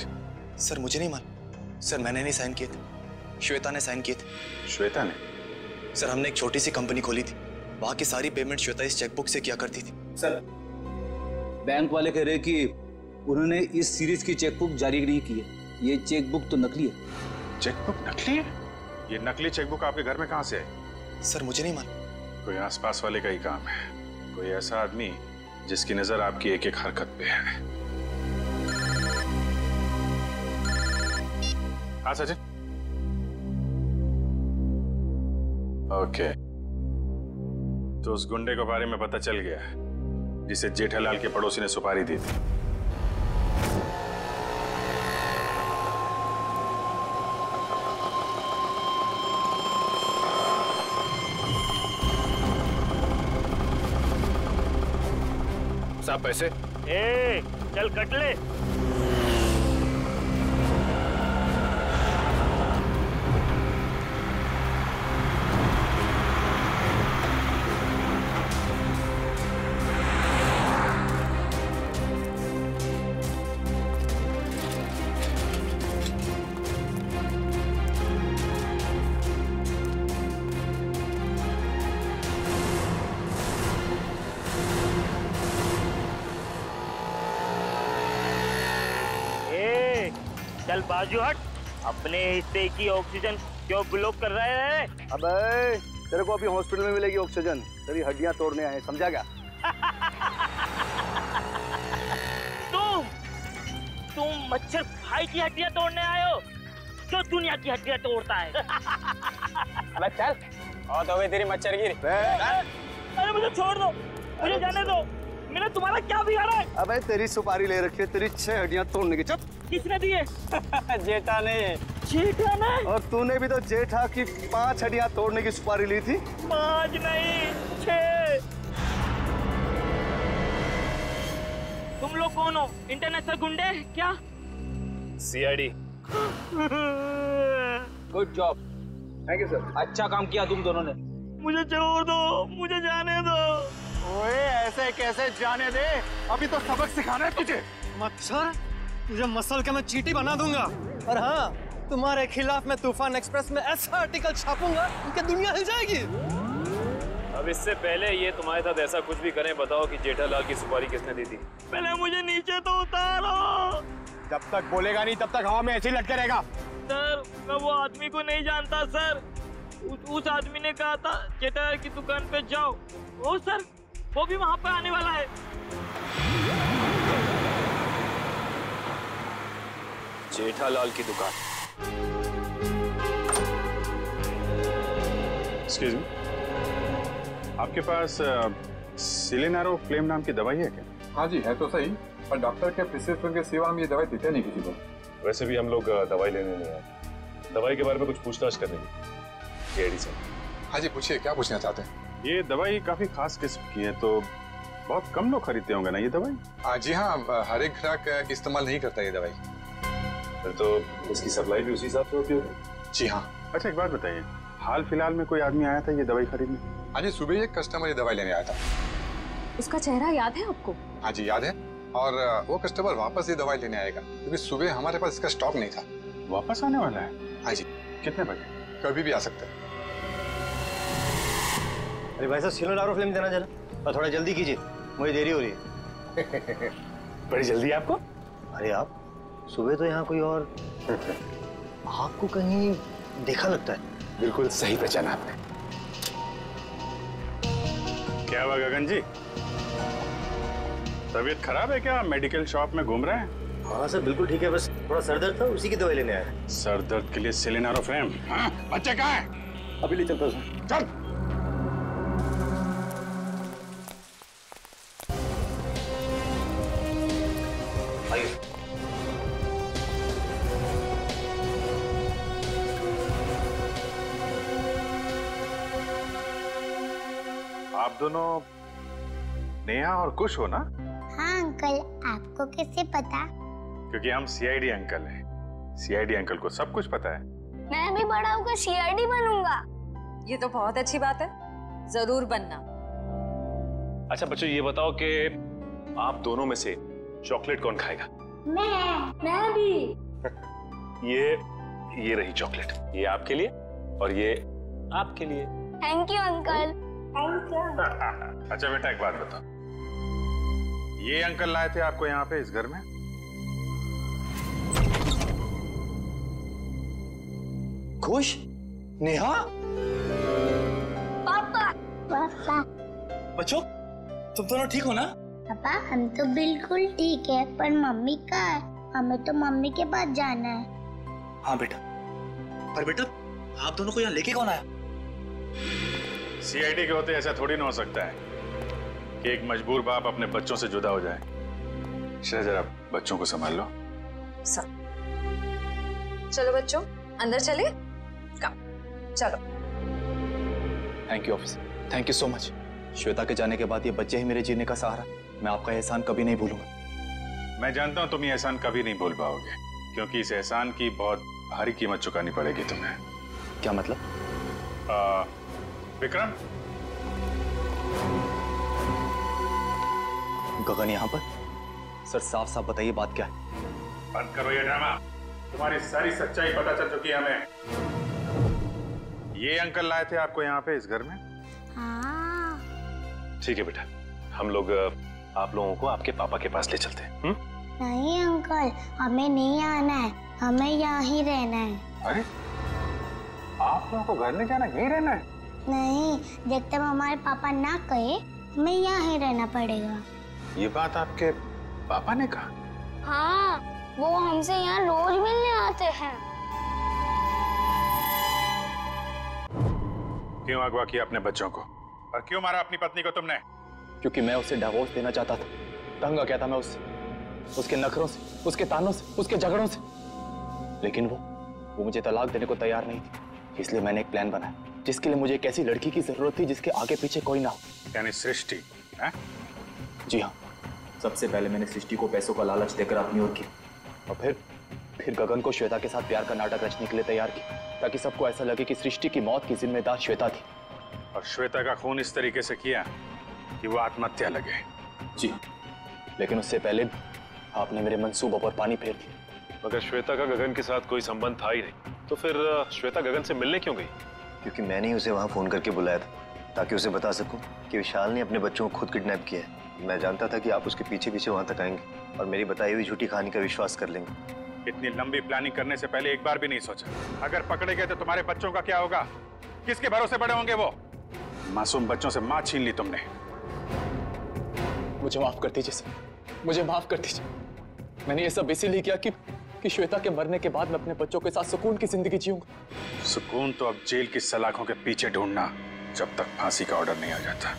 सर मुझे नहीं मालूम। सर मैंने नहीं साइन किए थे, श्वेता ने साइन किए थे। श्वेता ने? सर हमने एक छोटी सी कंपनी खोली थी, वहां की सारी पेमेंट श्वेता इस चेकबुक से किया करती थी। सर बैंक वाले कह रहे कि उन्होंने इस सीरीज की चेकबुक जारी नहीं की है, ये चेकबुक तो नकली है। चेकबुक नकली है? ये नकली चेकबुक आपके घर में कहां से आई? सर मुझे नहीं मालूम। कोई आसपास वाले का ही काम है, कोई ऐसा आदमी जिसकी नजर आपकी एक एक हरकत पे है। हाँ सचिन। ओके, तो उस गुंडे के बारे में पता चल गया जिसे जेठालाल के पड़ोसी ने सुपारी दी थी। साहब पैसे। ए, चल कट ले। चल बाजू हट, अपने हिस्से की ऑक्सीजन क्यों ब्लॉक कर रहे हैं? अबे तेरे को अभी हॉस्पिटल में मिलेगी ऑक्सीजन, तेरी हड्डियां तोड़ने आए, समझा क्या? तुम मच्छर भाई की हड्डियां तोड़ने आए हो, जो दुनिया की हड्डियां तोड़ता है। अबे चल, और तो तेरी मच्छर गिरी। अरे मुझे छोड़ दो, मुझे जाने दो, मैंने तुम्हारा क्या बिगाड़ा है? अबे तेरी सुपारी ले रखी है, तेरी 6 हड्डियां तोड़ने की। चुप। किसने दिए? जेठा ने। जेठा ने? और तूने भी तो जेठा की 5 हड्डियां तोड़ने की सुपारी ली थी। 5 नहीं 6। तुम लोग कौन हो? इंटरनेशनल गुंडे क्या? CID. Good job. Thank you sir. अच्छा काम किया तुम दोनों ने। मुझे छोड़ दो, मुझे जाने दो। ओए ऐसे कैसे जाने दे, अभी तो सबक सिखाना है तुझे। मच्छर, तुझे मसल के मैं चींटी बना दूंगा। और हाँ, तुम्हारे खिलाफ मैं तूफान एक्सप्रेस में ऐसा आर्टिकल छापूंगा कि दुनिया हिल जाएगी। अब इससे पहले ये तुम्हारे साथ ऐसा कुछ भी करें, बताओ कि जेठालाल की सुपारी किसने दी थी? पहले मुझे नीचे तो उतारो। जब तक बोलेगा नहीं तब तक हवा में ऐसे ही लटके रहेगा। सर मैं वो आदमी को नहीं जानता सर, उस आदमी ने कहा था जेठालाल की दुकान पे जाओ। ओ सर, वो भी वहाँ पे आने वाला है। जेठालाल की दुकान। एक्सक्यूज मी, आपके पास सिलेनारो फ्लेम नाम की दवाई है क्या? हाँ जी है तो सही, पर डॉक्टर के प्रिस्क्रिप्शन के सिवा हम ये दवाई देते नहीं किसी को। वैसे भी हम लोग दवाई लेने नहीं आए, दवाई के बारे में कुछ पूछताछ करने की। एडी सर। हाँ जी पूछिए, क्या पूछना चाहते हैं? ये दवाई काफी खास किस्म की है, तो बहुत कम लोग खरीदते होंगे ना ये दवाई? जी हाँ, हर एक ग्राहक इस्तेमाल नहीं करता ये दवाई। फिर तो इसकी सप्लाई भी उसी हिसाब से होती होगी। जी हाँ। अच्छा एक बात बताइए, हाल फिलहाल में कोई आदमी आया था ये दवाई खरीदने? हाँ जी, सुबह एक कस्टमर ये दवाई लेने आया था। उसका चेहरा याद है आपको? हाँ जी याद है, और वो कस्टमर वापस ये दवाई लेने आएगा, क्योंकि सुबह हमारे पास इसका स्टॉक नहीं था। वापस आने वाला है? हाँ जी। कितने बजे? कभी भी आ सकता है। अरे भाई साहब, सिलेनारो फिल्म देना जरा, और थोड़ा जल्दी कीजिए, मुझे देरी हो रही है। बड़ी जल्दी आपको? अरे आप सुबह तो यहाँ कोई और आपको कहीं देखा लगता है। बिल्कुल सही पहचाना आपने। क्या हुआ गगन जी, तबीयत खराब है क्या? मेडिकल शॉप में घूम रहे हैं? हाँ सर बिल्कुल ठीक है, बस थोड़ा सर दर्द था, उसी की दवाई लेने आया। सर दर्द के लिए सिलेनारो फ्लेम? हाँ, बच्चे कहाँ हैं? अभी ले चलता हूँ सर। चल। आप दोनों नेहा और कुश हो ना? हाँ अंकल, आपको कैसे पता? क्योंकि हम सीआईडी अंकल हैं। सीआईडी अंकल को सब कुछ पता है। मैं भी बड़ा होकर सीआईडी बनूंगा। ये तो बहुत अच्छी बात है, जरूर बनना। अच्छा बच्चों, ये बताओ कि आप दोनों में से चॉकलेट कौन खाएगा? मैं भी। ये रही चॉकलेट, ये आपके लिए और ये आपके लिए। Thank you uncle. Thank you. अच्छा बेटा, एक बात बताओ, ये अंकल लाए थे आपको यहाँ पे इस घर में? खुश? नेहा? पापा। पापा। बच्चों, तुम दोनों ठीक हो ना? पापा हम तो बिल्कुल ठीक है, पर मम्मी कहाँ है? हमें तो मम्मी के पास जाना है। हाँ बेटा, पर बेटा आप दोनों को यहाँ लेके कौन आया? सीआईडी के होते ऐसा थोड़ी ना हो सकता है कि एक मजबूर बाप अपने बच्चों से जुदा हो जाए। जरा बच्चों को संभाल लो। चलो बच्चों, अंदर चले। चलो। Thank you officer, thank you so much. Shweta के जाने के बाद ये बच्चे ही मेरे जीने का सहारा। मैं आपका एहसान कभी नहीं भूलूंगा। मैं जानता हूं तुम ये एहसान कभी नहीं भूल पाओगे, क्योंकि इस एहसान की बहुत भारी कीमत चुकानी पड़ेगी तुम्हें। क्या मतलब? विक्रम, गगन यहाँ पर? सर साफ साफ बताइए बात क्या है? बंद करो ये ड्रामा। तुम्हारी सारी सच्चाई पता चल चुकी है हमें। ये अंकल लाए थे आपको यहाँ पे इस घर में? हाँ। ठीक है बेटा, हम लोग आप लोगों को आपके पापा के पास ले चलते हैं। नहीं अंकल, हमें नहीं आना है, हमें यहाँ ही रहना है। अरे आप लोगों को घर नहीं जाना, यहीं रहना है? नहीं, जब तक हमारे पापा ना कहे हमें यहाँ ही रहना पड़ेगा। ये बात आपके पापा ने कहा? हाँ, वो हमसे यहाँ रोज मिलने आते हैं। क्यों अगवा किया अपने बच्चों को, और क्यों मारा अपनी पत्नी को तुमने? क्योंकि मैं उसे डिवोर्स देना चाहता था। तंग आ गया था मैं उससे, उसके नखरों से, उसके तानों से, उसके झगड़ों से। लेकिन वो मुझे तलाक देने को तैयार नहीं थी। इसलिए मैंने एक प्लान बनाया जिसके लिए मुझे एक ऐसी लड़की की जरूरत थी जिसके आगे पीछे कोई ना हो। यानी सृष्टि है? जी हाँ, सबसे पहले मैंने सृष्टि को पैसों का लालच देकर अपनी ओर किया, और फिर गगन को श्वेता के साथ प्यार का नाटक रचने के लिए तैयार किया, ताकि सबको ऐसा लगे कि सृष्टि की मौत की जिम्मेदार श्वेता थी। और श्वेता का खून इस तरीके से किया कि वो आत्महत्या लगे। जी, लेकिन उससे पहले आपने मेरे मंसूबों पर पानी फेर दिया। मगर श्वेता का गगन के साथ कोई संबंध था ही नहीं, तो फिर श्वेता गगन से मिलने क्यों गई? क्योंकि मैंने ही उसे वहां फोन करके बुलाया था, ताकि उसे बता सकूं कि विशाल ने अपने बच्चों को खुद किडनैप किया है। मैं जानता था कि आप उसके पीछे पीछे वहां तक आएंगे और मेरी बताई हुई झूठी कहानी का विश्वास कर लेंगे। इतनी लंबी प्लानिंग करने से पहले एक बार भी नहीं सोचा, अगर पकड़े गए तो तुम्हारे बच्चों का क्या होगा? किसके भरोसे बड़े होंगे वो? मासूम बच्चों से मां छीन ली तुमने। मुझे माफ कर दीजिए सर, मुझे माफ कर दीजिए। मैंने ये सब इसीलिए किया कि श्वेता के मरने के बाद मैं अपने बच्चों के साथ सुकून की जिंदगी जीऊंगा। सुकून तो अब जेल की सलाखों के पीछे ढूंढना, जब तक फांसी का ऑर्डर नहीं आ जाता।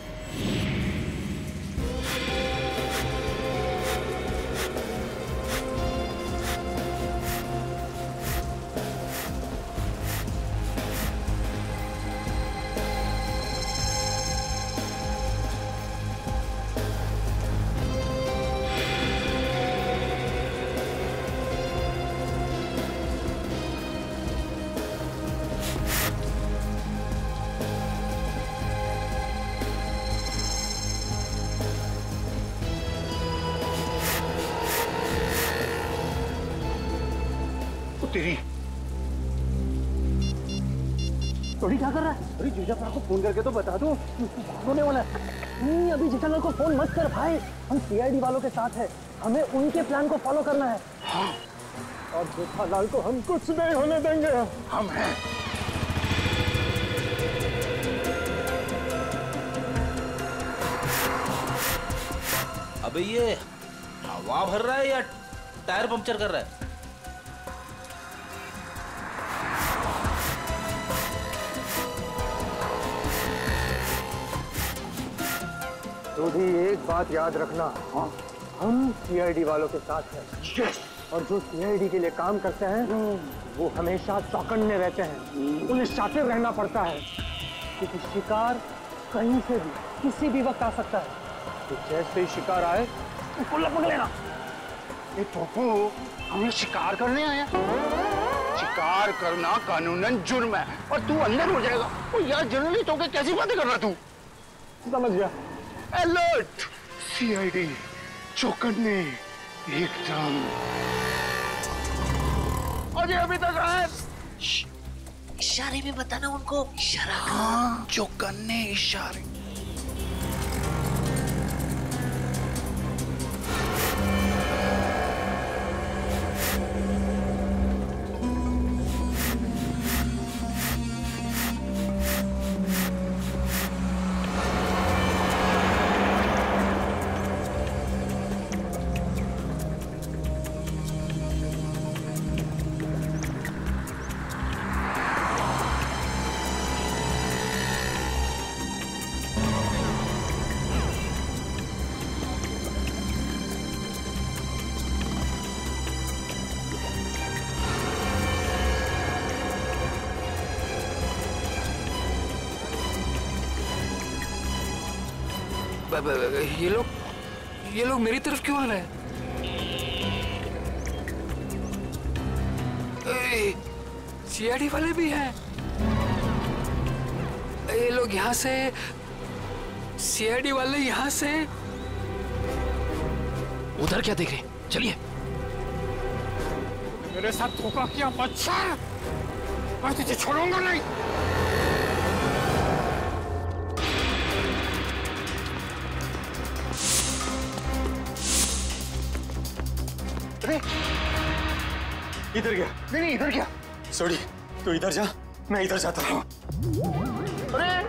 तेरी तोड़ी क्या कर रहा है? अरे जीजाफर को फोन करके तो बता दो, होने वाला है। नहीं, अभी जीजाफर को फोन मत कर भाई, हम सीआईडी वालों के साथ हैं, हमें उनके प्लान को फॉलो करना है। हाँ। और जेठालाल को हम कुछ नहीं होने देंगे। हम हैं। अबे ये हवा भर रहा है या टायर पंक्चर कर रहा है? तो भी एक बात याद रखना, हम सीआईडी वालों के साथ हैं, और जो सीआईडी के लिए काम करते हैं वो हमेशा चौकन्ने रहते हैं, उन्हें शातिर रहना पड़ता है, क्योंकि शिकार कहीं से भी किसी भी वक्त आ सकता है। तो जैसे ही शिकार आए उसको लपक लेना। ए पप्पू, हमें शिकार करने आया? शिकार करना कानूनन जुर्म है और तू अंदर हो जाएगा। ओ यार जर्नलिस्ट होकर कैसी बातें कर रहा तू? समझ गया। अलर्ट, सीआईडी चौकन्ने एकदम। अजय अभी तक आए? इशारे में बताना उनको। इशारा हाँ, चौकन्ने इशारे। ये लोग मेरी तरफ क्यों आ रहे हैं? सीआईडी वाले भी हैं। ये लोग यहाँ से, सीआईडी वाले यहाँ से। उधर क्या देख रहे हैं? चलिए। मेरे साथ धोखा किया बच्चा, मैं तुझे छोड़ूंगा नहीं। इधर गया? नहीं इधर क्या? सॉरी, तू इधर जा, मैं इधर जाता हूँ। अरे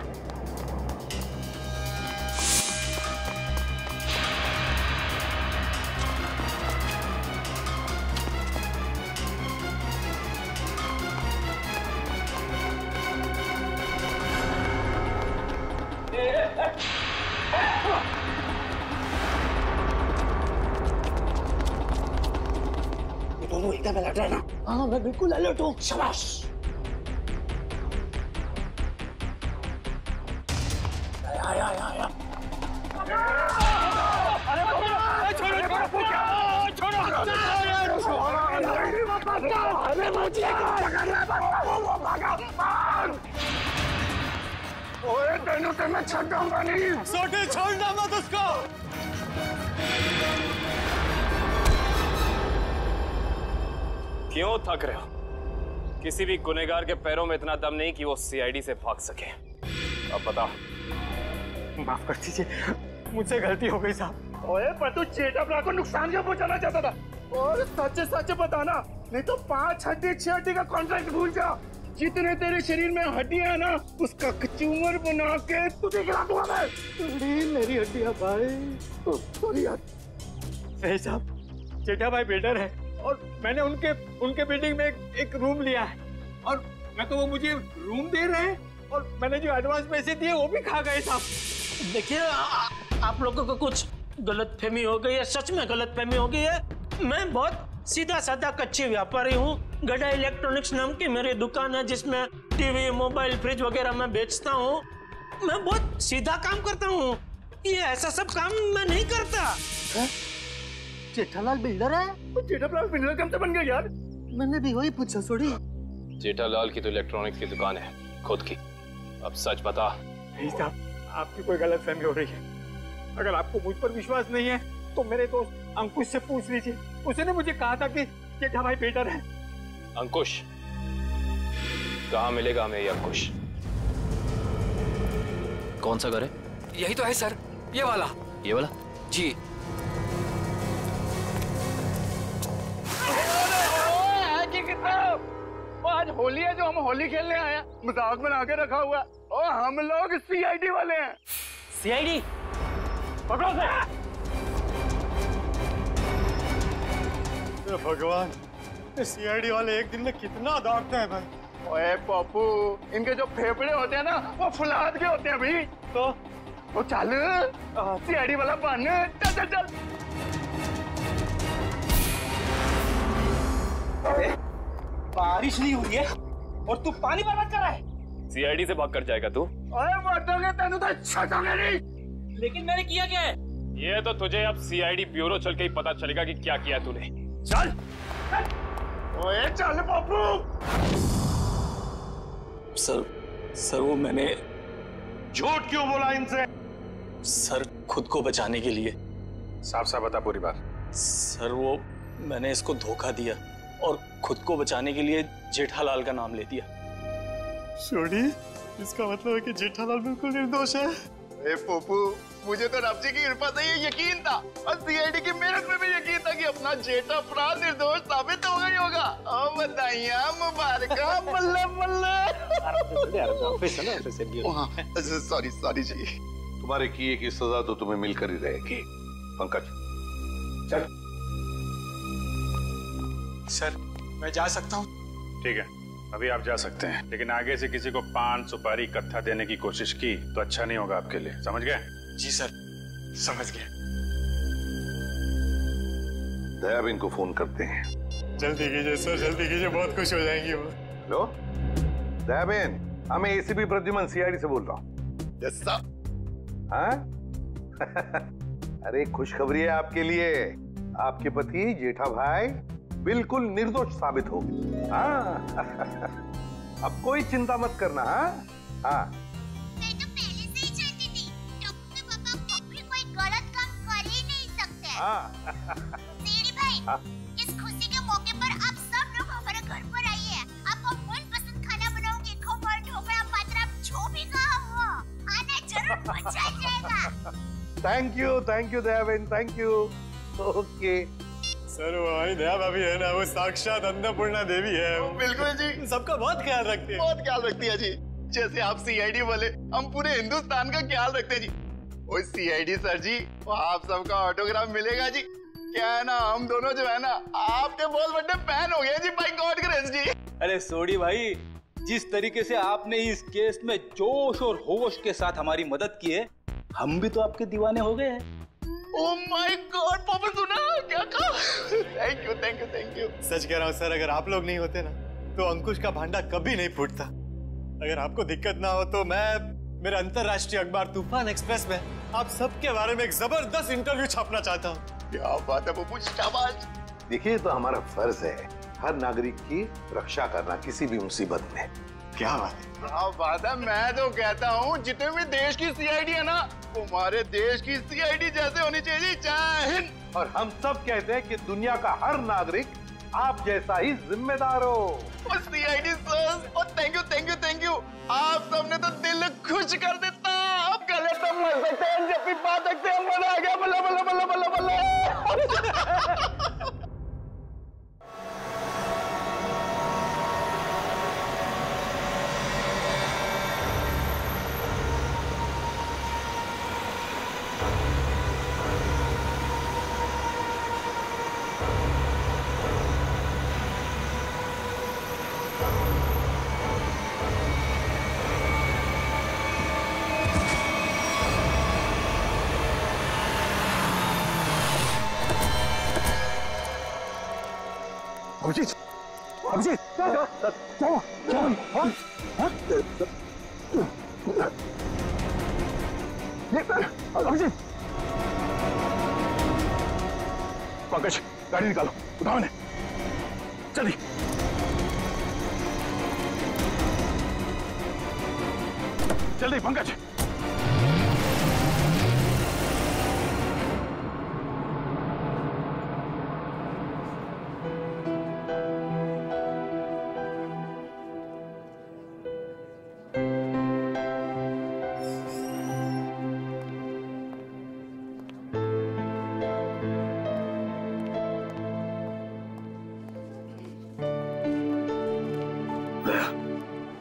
दोनों एकदम अलर्ट रहना। हाँ मैं बिल्कुल अलर्ट हूँ। शाबाश। आया। ओए तेनू तो मैं छोड़ूंगा नहीं। सोटे छोड़ना मत उसको। क्यों थक रहे हो? किसी भी गुनहगार के पैरों में इतना दम नहीं कि वो सीआईडी से भाग सके। अब बता। माफ कर दीजिए, मुझसे गलती हो गई साहब। ओए पर तू जेठाब्रा को नुकसान क्या पहुंचाना चाहता था? और सच बताना, नहीं तो 5 हड्डी 6 हड्डी का कॉन्ट्रैक्ट भूल जा। जितने तेरे शरीर में हड्डियां ना, उसका कचूमर बना के तुझे खिला दूंगा मैं। मेरी हड्डियां भाई। सॉरी यार। सही साहब, जेठा भाई बिल्डर है और मैंने उनके बिल्डिंग में एक रूम लिया है और मैं तो वो मुझे रूम दे रहे हैं और मैंने जो एडवांस पैसे दिए वो भी खा गए साहब। देखिए आप लोगों को कुछ गलतफहमी हो गई है, सच में गलतफहमी हो गई है। मैं बहुत सीधा साधा कच्ची व्यापारी हूँ। गड़ा इलेक्ट्रॉनिक्स नाम की मेरी दुकान है जिसमें टीवी, मोबाइल, फ्रिज वगैरह मैं बेचता हूँ। मैं बहुत सीधा काम करता हूँ, ये ऐसा सब काम मैं नहीं करता। जेठालाल बिल्डर है? जेठालाल बिल्डर कब से बन गया यार? मैंने भी वही पूछा। सॉरी। जेठालाल की तो इलेक्ट्रॉनिक्स की दुकान है खुद की। अब सच बता। नहीं साहब, आपकी कोई गलतफहमी हो रही है। अगर आपको मुझ पर विश्वास नहीं है तो मेरे दोस्त अंकुश से पूछ लीजिए। उसने मुझे कहा था कि जेठा भाई बेटर है। अंकुश? कहाँ मिलेगा हमें ये अंकुश? कौन सा घर है? यही तो है सर, ये वाला। ये वाला? जी। आज होली है जो हम होली खेलने आए हैं, मजाक बना के रखा हुआ है। और हम लोग सीआईडी वाले हैं। सीआईडी? पकड़ो से। भगवान, सीआईडी वाले एक दिन में कितना दौड़ते हैं भाई। ओए पप्पू, इनके जो फेफड़े होते हैं ना वो फुलाद के होते हैं भाई। तो चल सीआईडी वाला बन। चल चल चल। बारिश नहीं हुई है और तू पानी बर्बाद कर रहा है। सीआईडी से भाग कर जाएगा तू? ओए मर्दोगे तेनू तो छटोगे नहीं। लेकिन मैंने किया क्या है? ये तो तुझे अब सीआईडी ब्यूरो चल के ही पता चलेगा कि क्या किया तूने। चल ओए चल बाबू। सर वो मैंने झूठ क्यों बोला इनसे? सर खुद को बचाने के लिए। साफ साफ बता पूरी बात। सर वो मैंने इसको धोखा दिया और खुद को बचाने के लिए जेठालाल का नाम ले दिया। छोड़ी, इसका मतलब है कि जेठालाल बिल्कुल निर्दोष है। ए पोपू, मुझे तो रब जी की कृपा से ये यकीन था और सीआईडी की मेहनत में भी यकीन था कि अपना जेठा अपराध निर्दोष साबित होगा ही होगा। ओ बधाइयां मुबारका, बल्ले बल्ले। सॉरी जी। तुम्हारे किए की सजा तो तुम्हें मिलकर ही रहेगी। पंकज चल। सर मैं जा सकता हूँ? ठीक है, अभी आप जा सकते हैं, लेकिन आगे से किसी को पान सुपारी कत्था देने की कोशिश की तो अच्छा नहीं होगा आपके लिए, समझ गए? जी सर, समझ गए। दयाबेन को फोन करते हैं। जल्दी कीजिए सर, जल्दी कीजिए, बहुत खुश हो जाएंगी वो। हेलो दयाबेन, मैं एसीपी प्रद्युमन सीआईडी से बोल रहा हूँ। Yes sir. हाँ? अरे खुशखबरी है आपके लिए, आपके पति जेठा भाई बिल्कुल निर्दोष साबित हो गए। हाँ अब कोई चिंता मत करना। हाँ मैं तो पहले से ही जानती थी टप्पू के पापा कभी कोई गलत काम कर ही नहीं सकते। सीडी भाई, इस खुशी के मौके पर आप सब लोग हमारे घर पर आइए। आपको मनपसंद खाना बनाऊंगी, खमण, ढोकला, पात्रा, जो भी कहा वो आना जरूर, मजा आ जाएगा। Thank you Dayaben, thank you. Okay sir वो हमारी दया भाभी है ना, वो साक्षात अन्नपूर्णा देवी है। बिल्कुल जी, सबका बहुत ख्याल रखती है। बहुत ख्याल रखती है जी। जैसे आप सीआईडी वाले, हम पूरे हिंदुस्तान का ख्याल रखते हैं जी। ओए सीआईडी सर जी, आप सबका ऑटोग्राफ मिलेगा जी। क्या है ना, हम दोनों जो है ना आपके बहुत बड़े फैन हो गए जी, बाय गॉड ग्रेस जी। अरे सोडी भाई, जिस तरीके से आपने इस केस में जोश और होश के साथ हमारी मदद की है, हम भी तो आपके दीवाने हो गए हैं। ओह माय गॉड, पापा सुना क्या कहा? Thank you. सच कह रहा हूँ सर, अगर आप लोग नहीं होते ना तो अंकुश का भांडा कभी नहीं फूटता। अगर आपको दिक्कत ना हो तो मैं मेरे अंतरराष्ट्रीय अखबार तूफान एक्सप्रेस में आप सबके बारे में एक जबरदस्त इंटरव्यू छापना चाहता हूँ। क्या बात है बाबू, शाबाश। देखिए, तो हमारा फर्ज है हर नागरिक की रक्षा करना किसी भी मुसीबत में। क्या बात है? क्या बात है। मैं तो कहता हूँ जितने भी देश की सीआईडी है ना, हमारे देश की सीआईडी जैसे होनी चाहिए। जय हिंद। और हम सब कहते हैं कि दुनिया का हर नागरिक आप जैसा ही जिम्मेदार हो। सीआईडी सर, और थैंक यू। आप सबने तो दिल खुश कर देता। अब गले तो मर सकते हैं, जब भी बात सकते हैं, मजा आ गया। बल्ला बल्ला बल्ला बल्ला बल्ला। अभिजीत, पंकज, गाड़ी निकालो, उठाओ ने। जल्दी। जल्दी पंकज।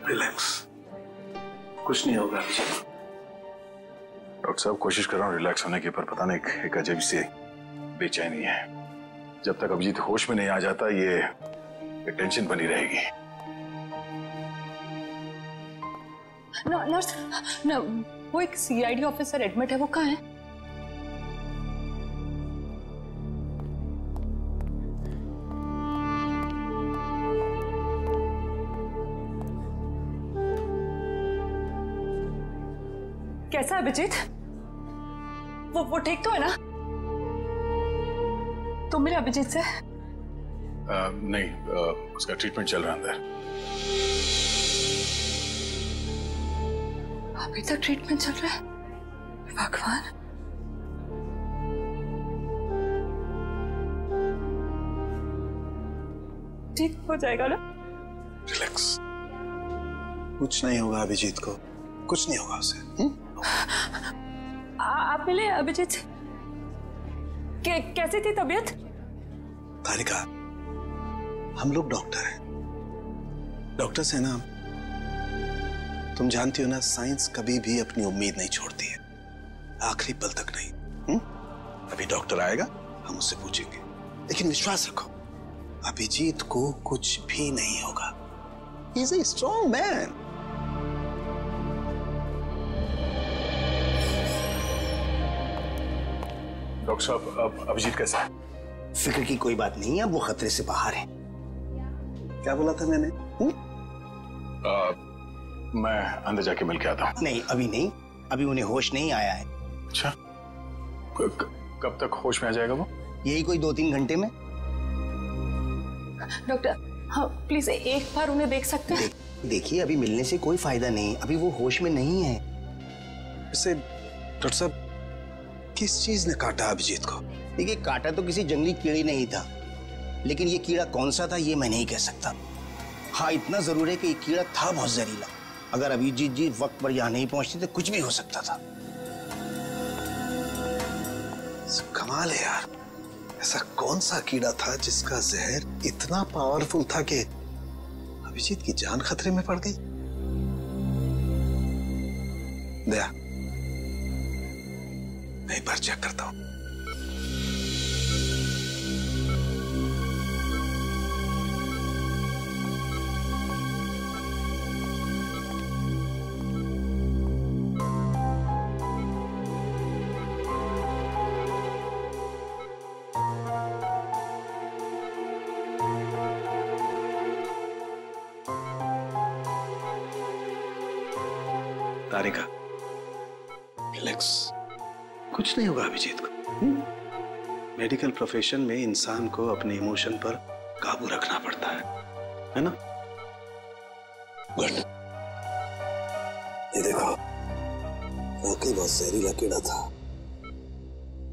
रिलैक्स, कुछ नहीं होगा। डॉक्टर साहब, कोशिश कर रहा हूँ रिलैक्स होने की, पर पता नहीं एक अजीब सी बेचैनी है। जब तक अभिजीत होश में नहीं आ जाता ये टेंशन बनी रहेगी। नर्स, वो एक सीआईडी ऑफिसर एडमिट है, वो कहाँ है? कैसा है अभिजीत? वो ठीक तो है ना? तुम मिले अभिजीत से? नहीं, उसका ट्रीटमेंट चल रहा है अंदर। अभी तक ट्रीटमेंट चल रहा है? भगवान। ठीक हो जाएगा ना? रिलैक्स, कुछ नहीं होगा अभिजीत को, कुछ नहीं होगा उसे। आप मिले अभिजीत से? कैसी थी तबीयत? तारिका, हम लोग डॉक्टर हैं, डॉक्टर से ना, तुम जानती हो ना, साइंस कभी भी अपनी उम्मीद नहीं छोड़ती है, आखिरी पल तक नहीं। अभी डॉक्टर आएगा, हम उससे पूछेंगे, लेकिन विश्वास रखो, अभिजीत को कुछ भी नहीं होगा। He is a strong man. Doctor साहब, अब अभिजीत कैसा है? फिक्र की कोई बात नहीं है, अब वो खतरे से बाहर है। क्या बोला था मैंने? मैं अंदर जाके मिल के आता हूँ। नहीं, अभी नहीं, अभी उन्हें होश नहीं आया है। अच्छा, कब तक होश में आ जाएगा वो? यही कोई 2-3 घंटे में। डॉक्टर, हाँ प्लीज एक बार उन्हें देख सकते हैं? देखिए, अभी मिलने से कोई फायदा नहीं, अभी वो होश में नहीं है। वैसे डॉक्टर साहब, किस चीज ने काटा अभिजीत को? देखिए, काटा तो किसी जंगली कीड़े ने ही था, लेकिन ये कीड़ा कौन सा था ये मैं नहीं कह सकता। हाँ, इतना जरूर है कि ये कीड़ा था बहुत जहरीला। अगर अभिजीत जी वक्त पर यहाँ नहीं पहुंचते तो कुछ भी हो सकता था। कमाल है यार, ऐसा कौन सा कीड़ा था जिसका जहर इतना पावरफुल था कि अभिजीत की जान खतरे में पड़ गई? दया, मैं एक बार चेक करता हूं। तारिका, रिलैक्स, कुछ नहीं होगा अभिजीत को। मेडिकल प्रोफेशन में इंसान को अपने इमोशन पर काबू रखना पड़ता है ना? गुड। ये देखो, वाकई बहुत जहरीला कीड़ा था,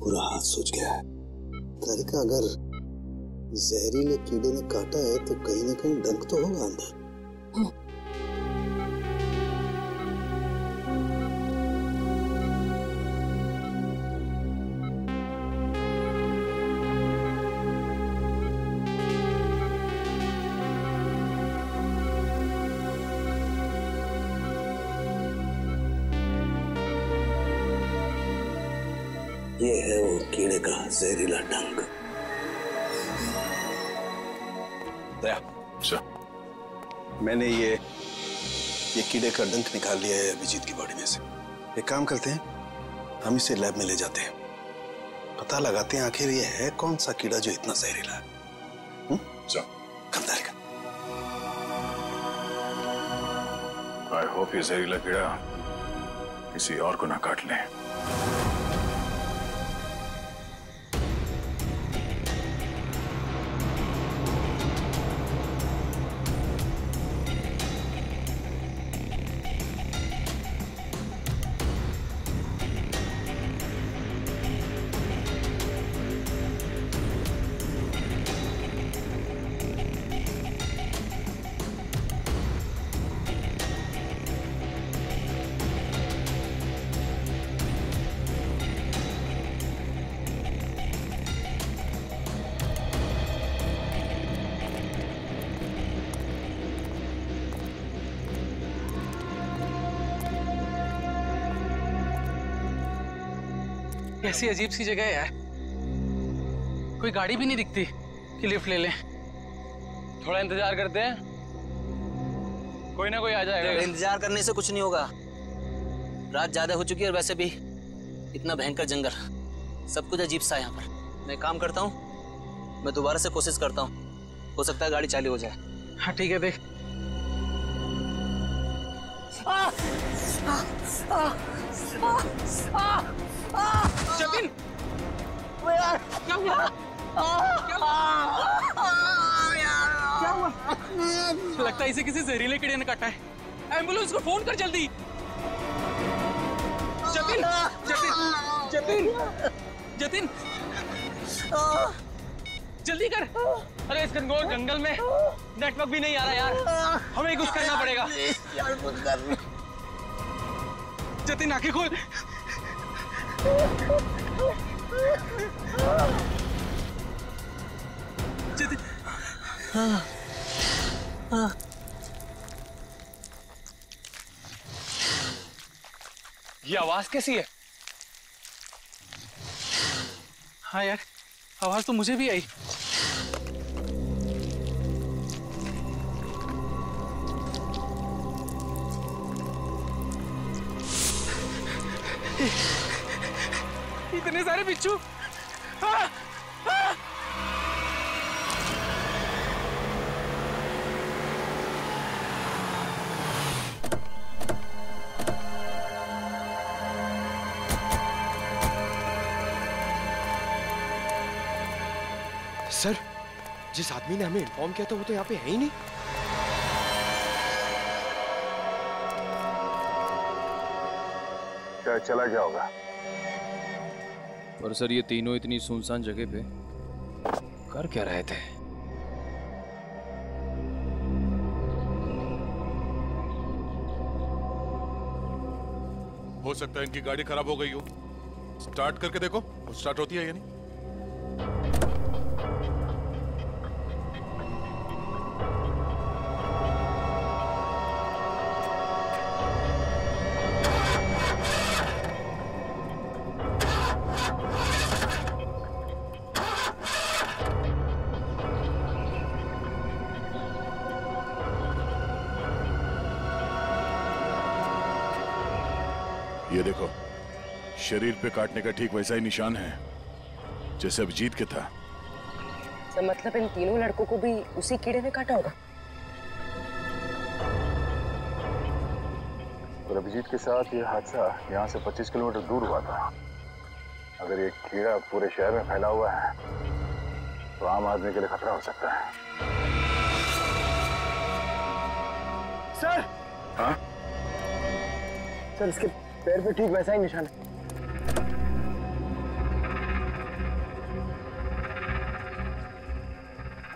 पूरा हाथ सूज गया है। तारिका, अगर जहरीले कीड़े ने काटा है तो कहीं ना कहीं डंक तो होगा अंदर। ये है वो कीड़े का जहरीला डंक। दया, मैंने ये कीड़े का डंक निकाल लिया है अभिजीत की बॉडी में से। एक काम करते हैं, हम इसे लैब में ले जाते हैं, पता लगाते हैं आखिर ये है कौन सा कीड़ा जो इतना जहरीला है। कमदारी का। आई होप ये जहरीला कीड़ा किसी और को ना काट ले। कैसी अजीब सी जगह है यार, कोई गाड़ी भी नहीं दिखती कि लिफ्ट ले लें। थोड़ा इंतजार करते हैं, कोई ना कोई आ जाएगा। इंतजार करने से कुछ नहीं होगा, रात ज्यादा हो चुकी है और वैसे भी इतना भयंकर जंगल, सब कुछ अजीब सा है यहाँ पर। मैं काम करता हूँ, मैं दोबारा से कोशिश करता हूँ, हो सकता है गाड़ी चालू हो जाए। हाँ ठीक है, देख। जतिन क्या हुआ? क्या हुआ? लगता है इसे किसी जहरीले कीड़े ने काटा है। एम्बुलेंस को फोन कर जल्दी। जतिन जतिन जतिन जतिन जल्दी कर। अरे इस घनघोर जंगल में नेटवर्क भी नहीं आ रहा यार, हमें कुछ करना पड़ेगा। जतिन आंखें खोल। जतिन ये आवाज कैसी है? हाँ यार, आवाज तो मुझे भी आई। इतने सारे बिच्छू। हाँ, हाँ। सर, जिस आदमी ने हमें इन्फॉर्म किया था वो तो यहाँ पे है ही नहीं। क्या चला गया होगा? पर सर ये तीनों इतनी सुनसान जगह पे कर क्या रहे थे? हो सकता है इनकी गाड़ी खराब हो गई हो। स्टार्ट करके देखो, स्टार्ट होती है या नहीं। ये देखो, शरीर पे काटने का ठीक वैसा ही निशान है जैसे अभिजीत के था। तो मतलब इन तीनों लड़कों को भी उसी कीड़े ने काटा होगा। और अभिजीत के साथ ये हादसा यहाँ से 25 किलोमीटर दूर हुआ था। अगर ये कीड़ा पूरे शहर में फैला हुआ है तो आम आदमी के लिए खतरा हो सकता है। सर। हाँ? सर, इसके पैर पे ठीक वैसा ही निशान है।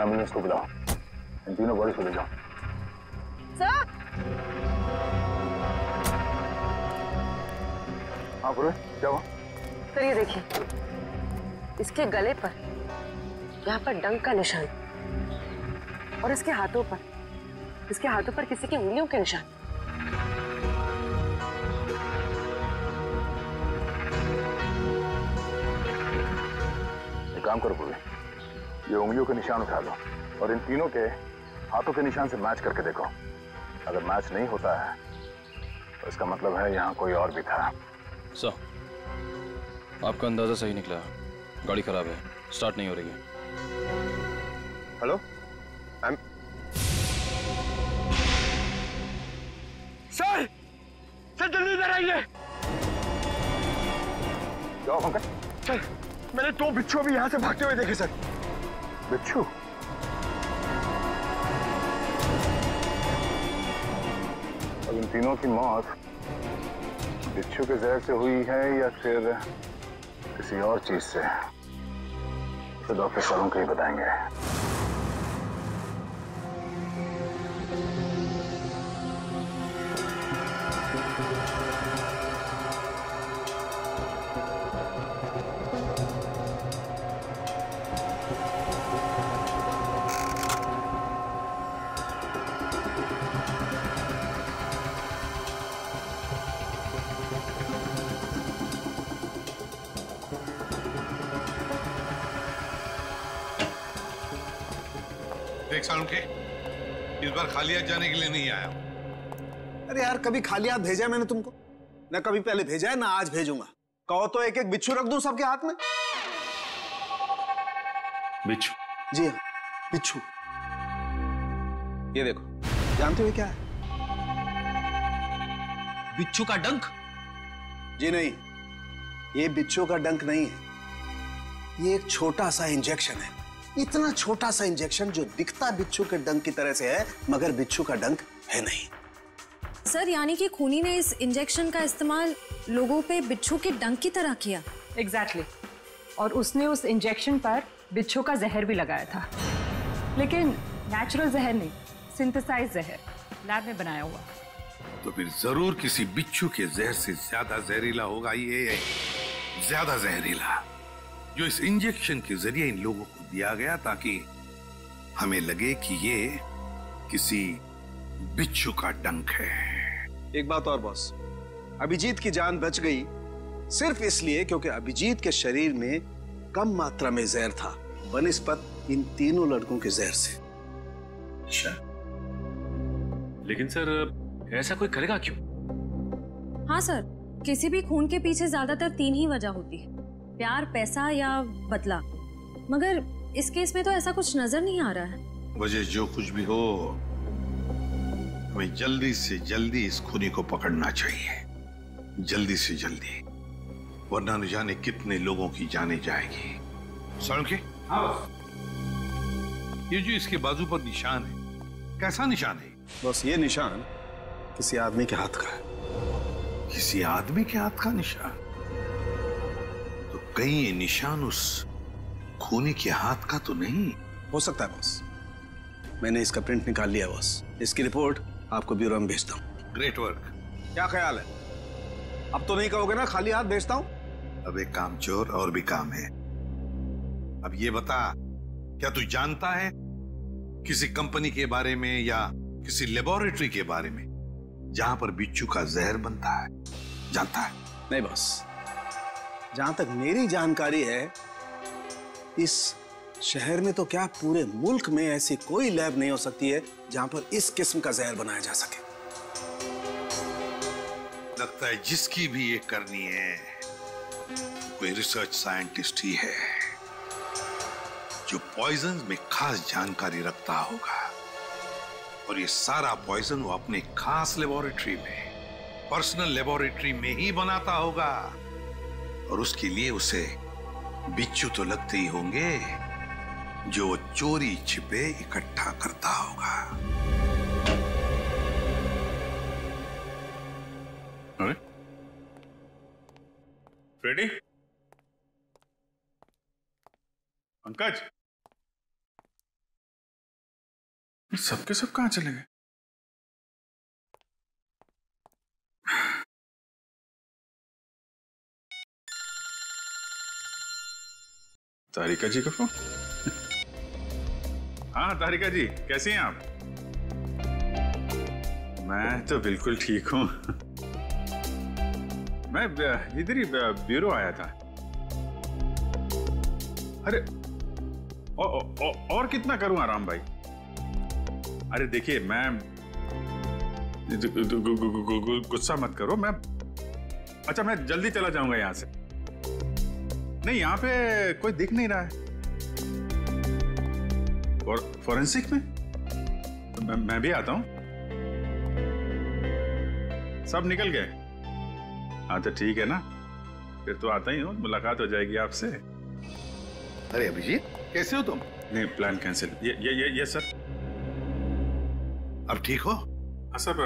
एम्बुलेंस को बुलाओ, इन तीनों बॉडीज को ले जाओ। सर। हाँ बोलो, क्या हुआ? सर ये देखिए, इसके गले पर यहाँ पर डंक का निशान और इसके हाथों पर किसी की उंगलियों के निशान। एक काम करो पूरे, ये उंगलियों के निशान उठा लो और इन तीनों के हाथों के निशान से मैच करके देखो। अगर मैच नहीं होता है तो इसका मतलब है यहाँ कोई और भी था। सर, आपका अंदाजा सही निकला। गाड़ी खराब है, स्टार्ट नहीं हो रही है। हेलो, सर, जल्दी इधर आइए। क्या हुआ पंकज? सर, मैंने 2 बिच्छू अभी यहाँ से भागते हुए देखे सर। बिच्छू? अब इन तीनों की मौत बिच्छू के जहर से हुई है या फिर किसी और चीज से, तो डॉक्टर सालों के ही बताएंगे। देख सालुंखे, इस बार खाली हाथ जाने के लिए नहीं आया। अरे यार, कभी खाली हाथ भेजा है मैंने तुमको? ना कभी पहले भेजा है ना आज भेजूंगा। कहो तो एक एक बिच्छू रख दूं सबके हाथ में। बिच्छू? जी हाँ, बिच्छू। ये देखो, जानते हो क्या है? बिच्छू का डंक। जी नहीं, ये बिच्छू का डंक नहीं है, ये एक छोटा सा इंजेक्शन है। इतना छोटा सा इंजेक्शन जो दिखता बिच्छू के डंक की तरह से है, मगर बिच्छू का डंक है नहीं। सर, यानी कि खूनी ने इस इंजेक्शन का इस्तेमाल लोगों पे बिच्छू के डंक की तरह किया। एग्जैक्टली। और उसने उस इंजेक्शन पर बिच्छू का जहर भी लगाया था, लेकिन नेचुरल जहर नहीं, सिंथेसाइज जहर, लैब में बनाया हुआ। तो फिर जरूर किसी बिच्छू के जहर से ज्यादा जहरीला होगा ये, ज्यादा जहरीला, जो इस इंजेक्शन के जरिए इन लोगों को दिया गया ताकि हमें लगे कि ये किसी बिच्छू का डंक है। एक बात और बॉस, अभिजीत की जान बच गई सिर्फ इसलिए क्योंकि अभिजीत के शरीर में कम मात्रा में जहर था बनिस्बत इन तीनों लड़कों के जहर से। अच्छा, लेकिन सर ऐसा कोई करेगा क्यों? हाँ सर, किसी भी खून के पीछे ज्यादातर 3 ही वजह होती है, प्यार, पैसा या बदला। मगर इस केस में तो ऐसा कुछ नजर नहीं आ रहा है। वजह जो कुछ भी हो, हमें जल्दी से जल्दी इस खूनी को पकड़ना चाहिए, जल्दी से जल्दी, वरना न जाने कितने लोगों की जाने जाएगी। सड़के? ये जो इसके बाजू पर निशान है, कैसा निशान है? बस ये निशान किसी आदमी के हाथ का है। किसी आदमी के हाथ का निशान? तो कहीं ये निशान उस खूनी के हाथ का तो नहीं हो सकता है बॉस। मैंने इसका प्रिंट निकाल लिया बॉस, इसकी रिपोर्ट आपको ब्यूरो में भेजता हूँ। Great work. क्या ख्याल है? अब तो नहीं कहोगे ना खाली हाथ भेजता हूँ? अब एक काम चोर और भी काम है। अब ये बता, क्या तू जानता है किसी कंपनी के बारे में या किसी लेबोरेटरी के बारे में जहां पर बिच्छू का जहर बनता है? जानता है? नहीं बॉस, जहां तक मेरी जानकारी है इस शहर में तो क्या पूरे मुल्क में ऐसी कोई लैब नहीं हो सकती है जहां पर इस किस्म का जहर बनाया जा सके। लगता है जिसकी भी ये करनी है कोई रिसर्च साइंटिस्ट ही है जो पॉइजन में खास जानकारी रखता होगा, और ये सारा पॉइजन वो अपने खास लेबोरेटरी में, पर्सनल लेबोरेटरी में ही बनाता होगा, और उसके लिए उसे बिच्छू तो लगते ही होंगे जो वो चोरी छिपे इकट्ठा करता होगा। अरे फ्रेडी, पंकज, सबके सब कहां चले गए? तारिका जी का फोन? हाँ तारिका जी, कैसी हैं आप? मैं तो बिल्कुल ठीक हूं। मैं इधर ही ब्यूरो आया था। अरे और कितना करूं आराम भाई? अरे देखिए, मैं गुस्सा मत करो, मैं अच्छा मैं जल्दी चला जाऊंगा यहां से। नहीं, यहां पे कोई दिख नहीं रहा है। फॉरेंसिक में तो मैं भी आता हूं। सब निकल गए? हाँ तो ठीक है ना, फिर तो आता ही हूं, मुलाकात हो जाएगी आपसे। अरे अभिजीत, कैसे हो तुम? नहीं, प्लान कैंसिल। ये सर। अब ठीक हो? हाँ सर,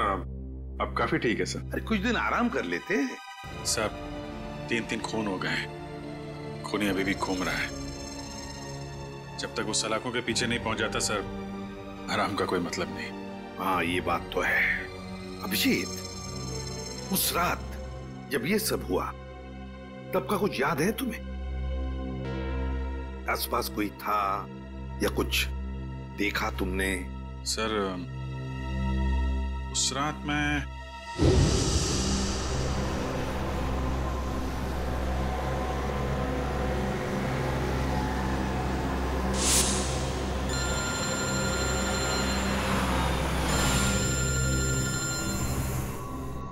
अब काफी ठीक है सर। अरे कुछ दिन आराम कर लेते। सर 3 खून हो गए हैं, खूनी अभी भी घूम रहा है। जब तक वो सलाखों के पीछे नहीं पहुंच जाता सर, आराम का कोई मतलब नहीं। हाँ ये बात तो है। अभिजीत, उस रात जब ये सब हुआ तब का कुछ याद है तुम्हें? आसपास कोई था या कुछ देखा तुमने? सर उस रात मैं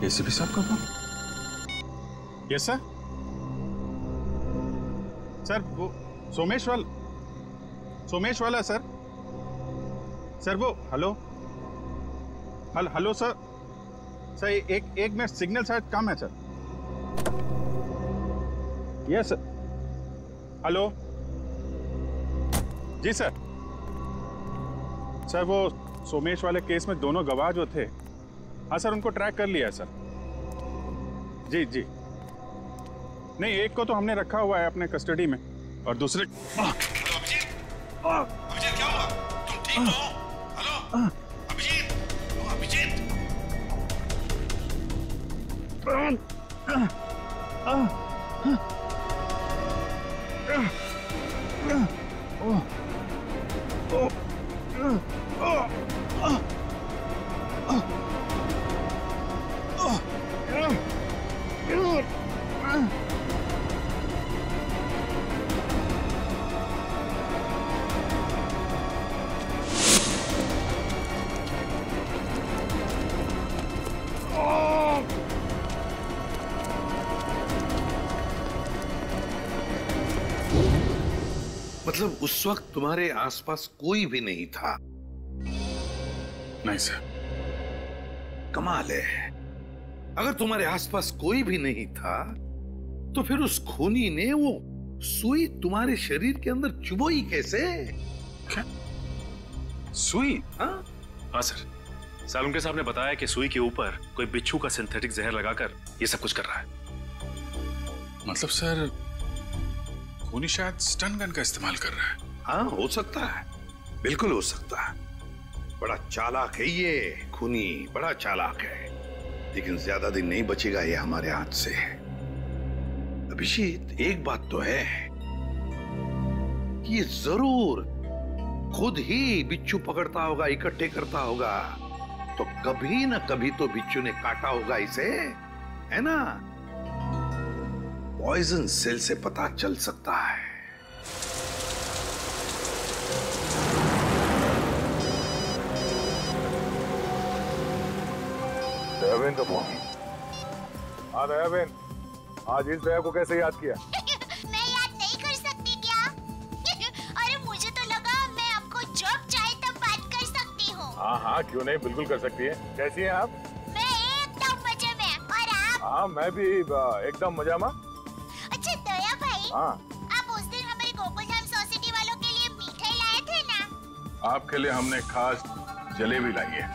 एसीपी साहब का फोन? Yes sir. सर वो सोमेश वाला सर। सर वो हेलो सर। सर एक मिनट, सिग्नल शायद कम है सर। Yes sir. हेलो जी सर। सर वो सोमेश वाले केस में दोनों गवाह जो थे, हाँ सर उनको ट्रैक कर लिया है सर। जी जी। नहीं, एक को तो हमने रखा हुआ है अपने कस्टडी में और दूसरे। अभिजीत क्या हुआ? तुम ठीक हो? हेलो अभिजीत, अभिजीत। मतलब उस वक्त तुम्हारे आसपास कोई भी नहीं था? नहीं सर। कमाल है, अगर तुम्हारे आसपास कोई भी नहीं था तो फिर उस खूनी ने वो सुई तुम्हारे शरीर के अंदर चुभोई कैसे? क्या सुई? हाँ सर, सालुंके साहब ने बताया कि सुई के ऊपर कोई बिच्छू का सिंथेटिक जहर लगाकर ये सब कुछ कर रहा है। मतलब सर खूनी शायद स्टन गन का इस्तेमाल कर रहा है। हाँ हो सकता है, बिल्कुल हो सकता है। बड़ा चालाक है ये खूनी, बड़ा चालाक है, लेकिन ज्यादा दिन नहीं बचेगा ये हमारे हाथ से। अभिजीत एक बात तो है कि ये जरूर खुद ही बिच्छू पकड़ता होगा, इकट्ठे करता होगा, तो कभी ना कभी तो बिच्छू ने काटा होगा इसे, है ना? पॉइजन सेल से पता चल सकता है। दयाबेन का फोन। हाँ दयाबेन, आज इस दया को कैसे याद किया? मैं याद नहीं कर सकती क्या? अरे मुझे तो लगा मैं आपको जब चाहे तब बात कर सकती हूँ। हाँ हाँ क्यों नहीं, बिल्कुल कर सकती है। कैसी हैं आप? मैं एकदम मजे में, और आप? हाँ मैं भी एकदम मजा में। अच्छा दया भाई, हाँ आप उस दिन हमारे गोकुलधाम सोसाइटी वालों के लिए मिठाई लाए थे ना? आपके लिए हमने खास जलेबी लाई है।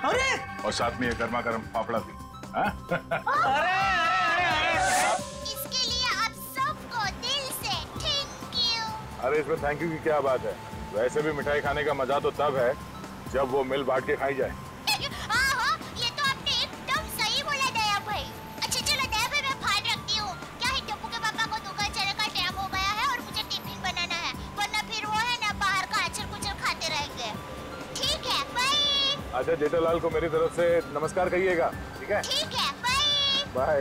अरे और साथ में ये गर्मा गर्म फाफड़ा भी। इसके लिए आप सबको दिल से थैंक यू। अरे इसमें थैंक यू की क्या बात है? वैसे भी मिठाई खाने का मजा तो तब है जब वो मिल बांट के खाई जाए। हाँ, ये तो आपने एकदम सही बोला दया भाई। अच्छा चलो दया भाई, मैं फोन रखती हूँ। क्या है, टप्पू के पापा को दुकान चलने का टाइम हो गया है और मुझे टिफिन बनाना है, वरना फिर वो है ना बाहर का अचर कुचर खाते रहेंगे। ठीक है, बाय। अच्छा जेठालाल को मेरी तरफ से नमस्कार कहिएगा, ठीक है? ठीक है, बाय। बाय।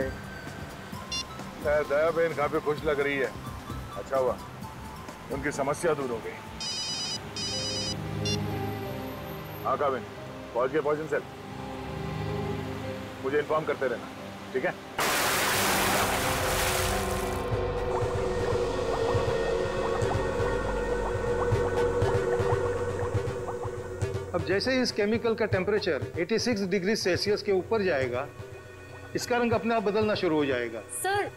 दया बहन काफी खुश लग रही है। अच्छा हुआ उनकी समस्या दूर हो गई। हाँ काबिन, पहुंच गए पॉइजन सेल। मुझे इन्फॉर्म करते रहना, ठीक है? अब जैसे ही इस केमिकल का टेम्परेचर 86 डिग्री सेल्सियस के ऊपर जाएगा, इसका रंग अपने आप बदलना शुरू हो जाएगा। सर,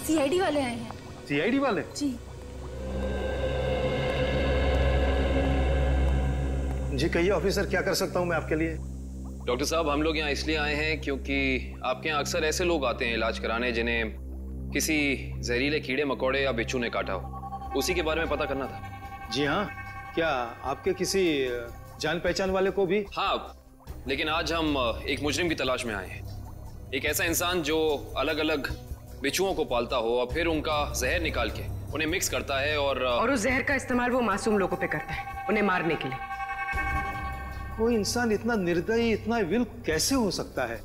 सीआईडी वाले आए हैं। सीआईडी वाले? जी। जी कहिए ऑफिसर, क्या कर सकता हूं मैं आपके लिए? डॉक्टर साहब, हम लोग यहाँ इसलिए आए हैं क्योंकि आपके यहाँ अक्सर ऐसे लोग आते हैं इलाज कराने जिन्हें किसी जहरीले कीड़े मकोड़े या बिच्छू ने काटा हो। उसी के बारे में पता करना था। जी हाँ, क्या आपके किसी जान पहचान वाले को भी? हाँ, लेकिन आज हम एक मुजरिम की तलाश में आए हैं। एक ऐसा इंसान जो अलग अलग बिच्छुओं को पालता हो और फिर उनका जहर निकाल के उन्हें मिक्स करता है और उस जहर का इस्तेमाल वो मासूम लोगों पे करता है, उन्हें मारने के लिए। कोई इंसान इतना निर्दयी, इतना विल कैसे हो सकता है?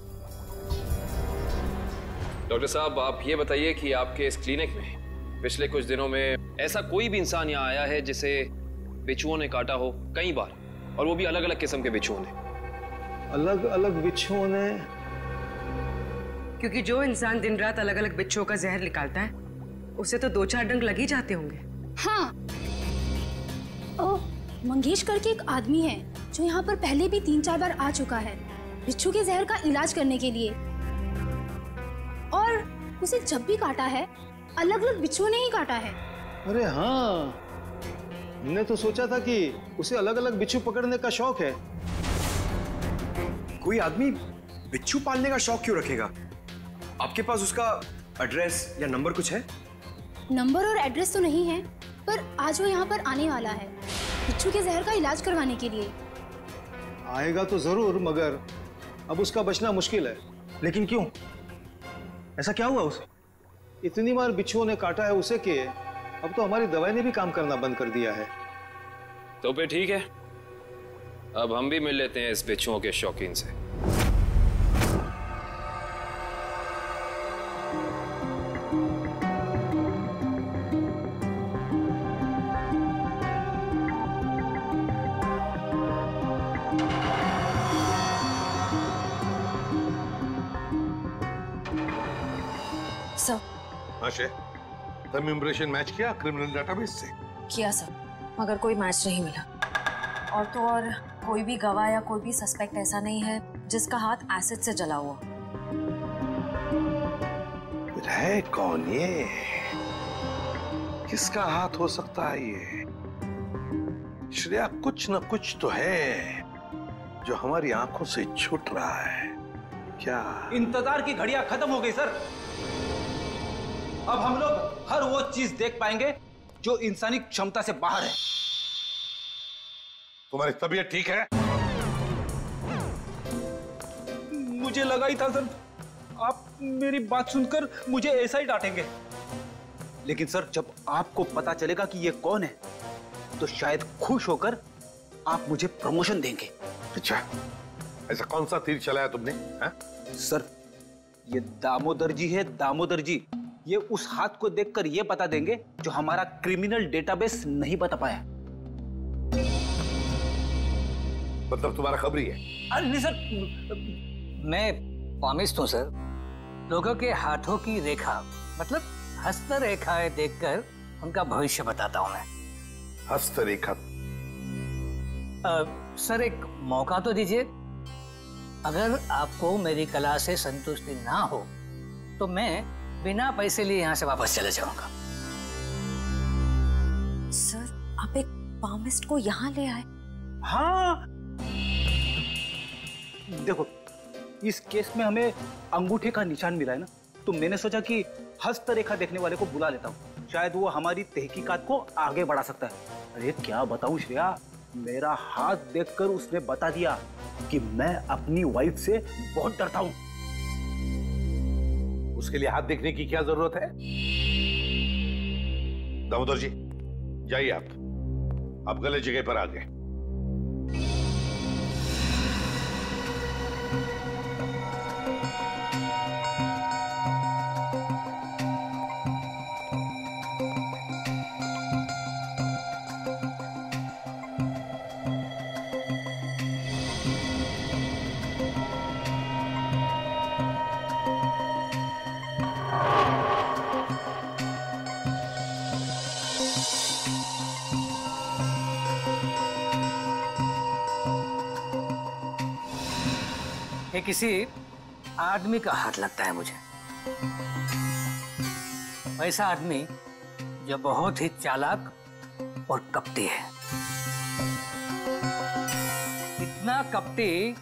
डॉक्टर साहब, आप ये बताइए कि आपके इस क्लिनिक में पिछले कुछ दिनों में ऐसा कोई भी इंसान यहाँ आया है जिसे बिच्छुओं ने काटा हो कई बार, और वो भी अलग अलग किस्म के बिच्छुओं ने? अलग अलग बिच्छुओं ने? क्योंकि जो इंसान दिन रात अलग अलग बिच्छुओं का जहर निकालता है, उसे तो 2-4 डंक लग ही जाते होंगे। हाँ, ओ, मंगेश करके एक आदमी है जो यहाँ पर पहले भी 3-4 बार आ चुका है बिच्छू के जहर का इलाज करने के लिए, उसे जब भी काटा है अलग अलग बिच्छुओं ने ही काटा है। अरे हाँ, हमने तो सोचा था कि उसे अलग अलग बिच्छू पकड़ने का शौक है। कोई आदमी बिच्छू पालने का शौक क्यों रखेगा? आपके पास उसका एड्रेस या नंबर कुछ है? नंबर और एड्रेस तो नहीं है, पर आज वो यहाँ पर आने वाला है बिच्छू के जहर का इलाज करवाने के लिए। आएगा तो जरूर, मगर अब उसका बचना मुश्किल है। लेकिन क्यों? ऐसा क्या हुआ उसे? इतनी बार बिच्छुओं ने काटा है उसे कि अब तो हमारी दवाई ने भी काम करना बंद कर दिया है। तो फिर ठीक है, अब हम भी मिल लेते हैं इस बिच्छुओं के शौकीन से। सर। आशे, तुम इम्प्रेशन मैच किया क्रिमिनल डेटाबेस से? किया सर, मगर कोई मैच नहीं मिला। और तो और कोई भी गवाह या कोई भी सस्पेक्ट ऐसा नहीं है जिसका हाथ एसिड से जला हुआ। है कौन ये? किसका हाथ हो सकता है ये? श्रेया, कुछ न कुछ तो है जो हमारी आंखों से छूट रहा है। क्या? इंतजार की घड़ियां खत्म हो गई सर। अब हम लोग हर वो चीज देख पाएंगे जो इंसानी क्षमता से बाहर है। तुम्हारी तबीयत ठीक है? मुझे लगा ही था सर, आप मेरी बात सुनकर मुझे ऐसा ही डांटेंगे। लेकिन सर, जब आपको पता चलेगा कि ये कौन है, तो शायद खुश होकर आप मुझे प्रमोशन देंगे। अच्छा, ऐसा कौन सा तीर चलाया तुमने? हा? सर, ये दामोदर जी है, दामोदर जी। ये उस हाथ को देखकर ये बता देंगे जो हमारा क्रिमिनल डेटाबेस नहीं बता पाया। मतलब तुम्हारा खबरी है? नहीं सर, मैं पामिस्ट हूं सर। लोगों के हाथों की रेखा, मतलब हस्तरेखाएं देखकर उनका भविष्य बताता हूं मैं। हस्तरेखा? सर, एक मौका तो दीजिए। अगर आपको मेरी कला से संतुष्टि ना हो तो मैं बिना पैसे लिए यहाँ से वापस चले जाऊंगा। सर, आप एक पामिस्ट को यहाँ ले आए? हाँ, देखो, इस केस में हमें अंगूठे का निशान मिला है ना, तो मैंने सोचा कि हस्तरेखा देखने वाले को बुला लेता हूँ, शायद वो हमारी तहकीकात को आगे बढ़ा सकता है। अरे क्या बताऊं श्रेया, मेरा हाथ देखकर उसने बता दिया कि मैं अपनी वाइफ से बहुत डरता हूं। उसके लिए हाथ देखने की क्या जरूरत है? दामोदर जी, जाइए आप गलत जगह पर आ गए। ये किसी आदमी का हाथ लगता है मुझे। ऐसा आदमी जो बहुत ही चालाक और कपटी है। इतना कपटी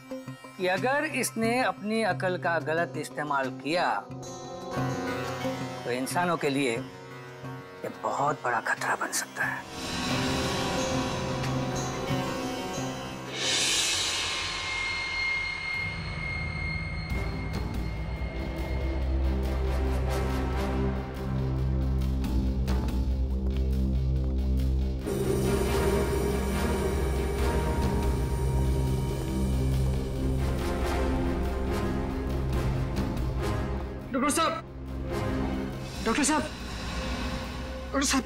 कि अगर इसने अपनी अकल का गलत इस्तेमाल किया तो इंसानों के लिए ये बहुत बड़ा खतरा बन सकता है। डॉक्टर साहब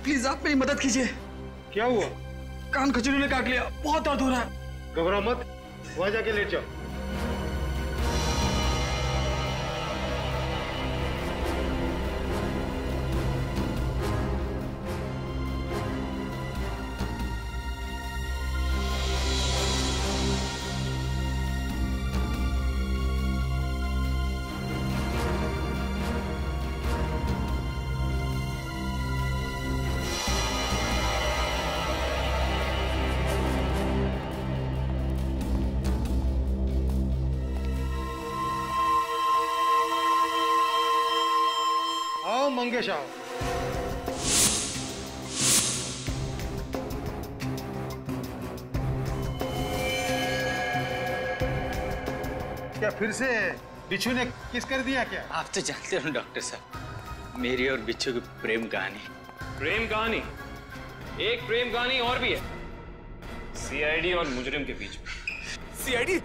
प्लीज आप मेरी मदद कीजिए। क्या हुआ? कान खजूरी ने काट लिया, बहुत दर्द हो रहा है। घबराओ मत, वहां जाके लेट जाओ। आओ मंगेश आओ। क्या फिर से बिच्छू ने किस कर दिया क्या? आप तो जानते हो डॉक्टर साहब, मेरी और बिच्छू की प्रेम कहानी। प्रेम कहानी? एक प्रेम कहानी और भी है, सीआईडी और मुजरिम के बीच में। सीआईडी?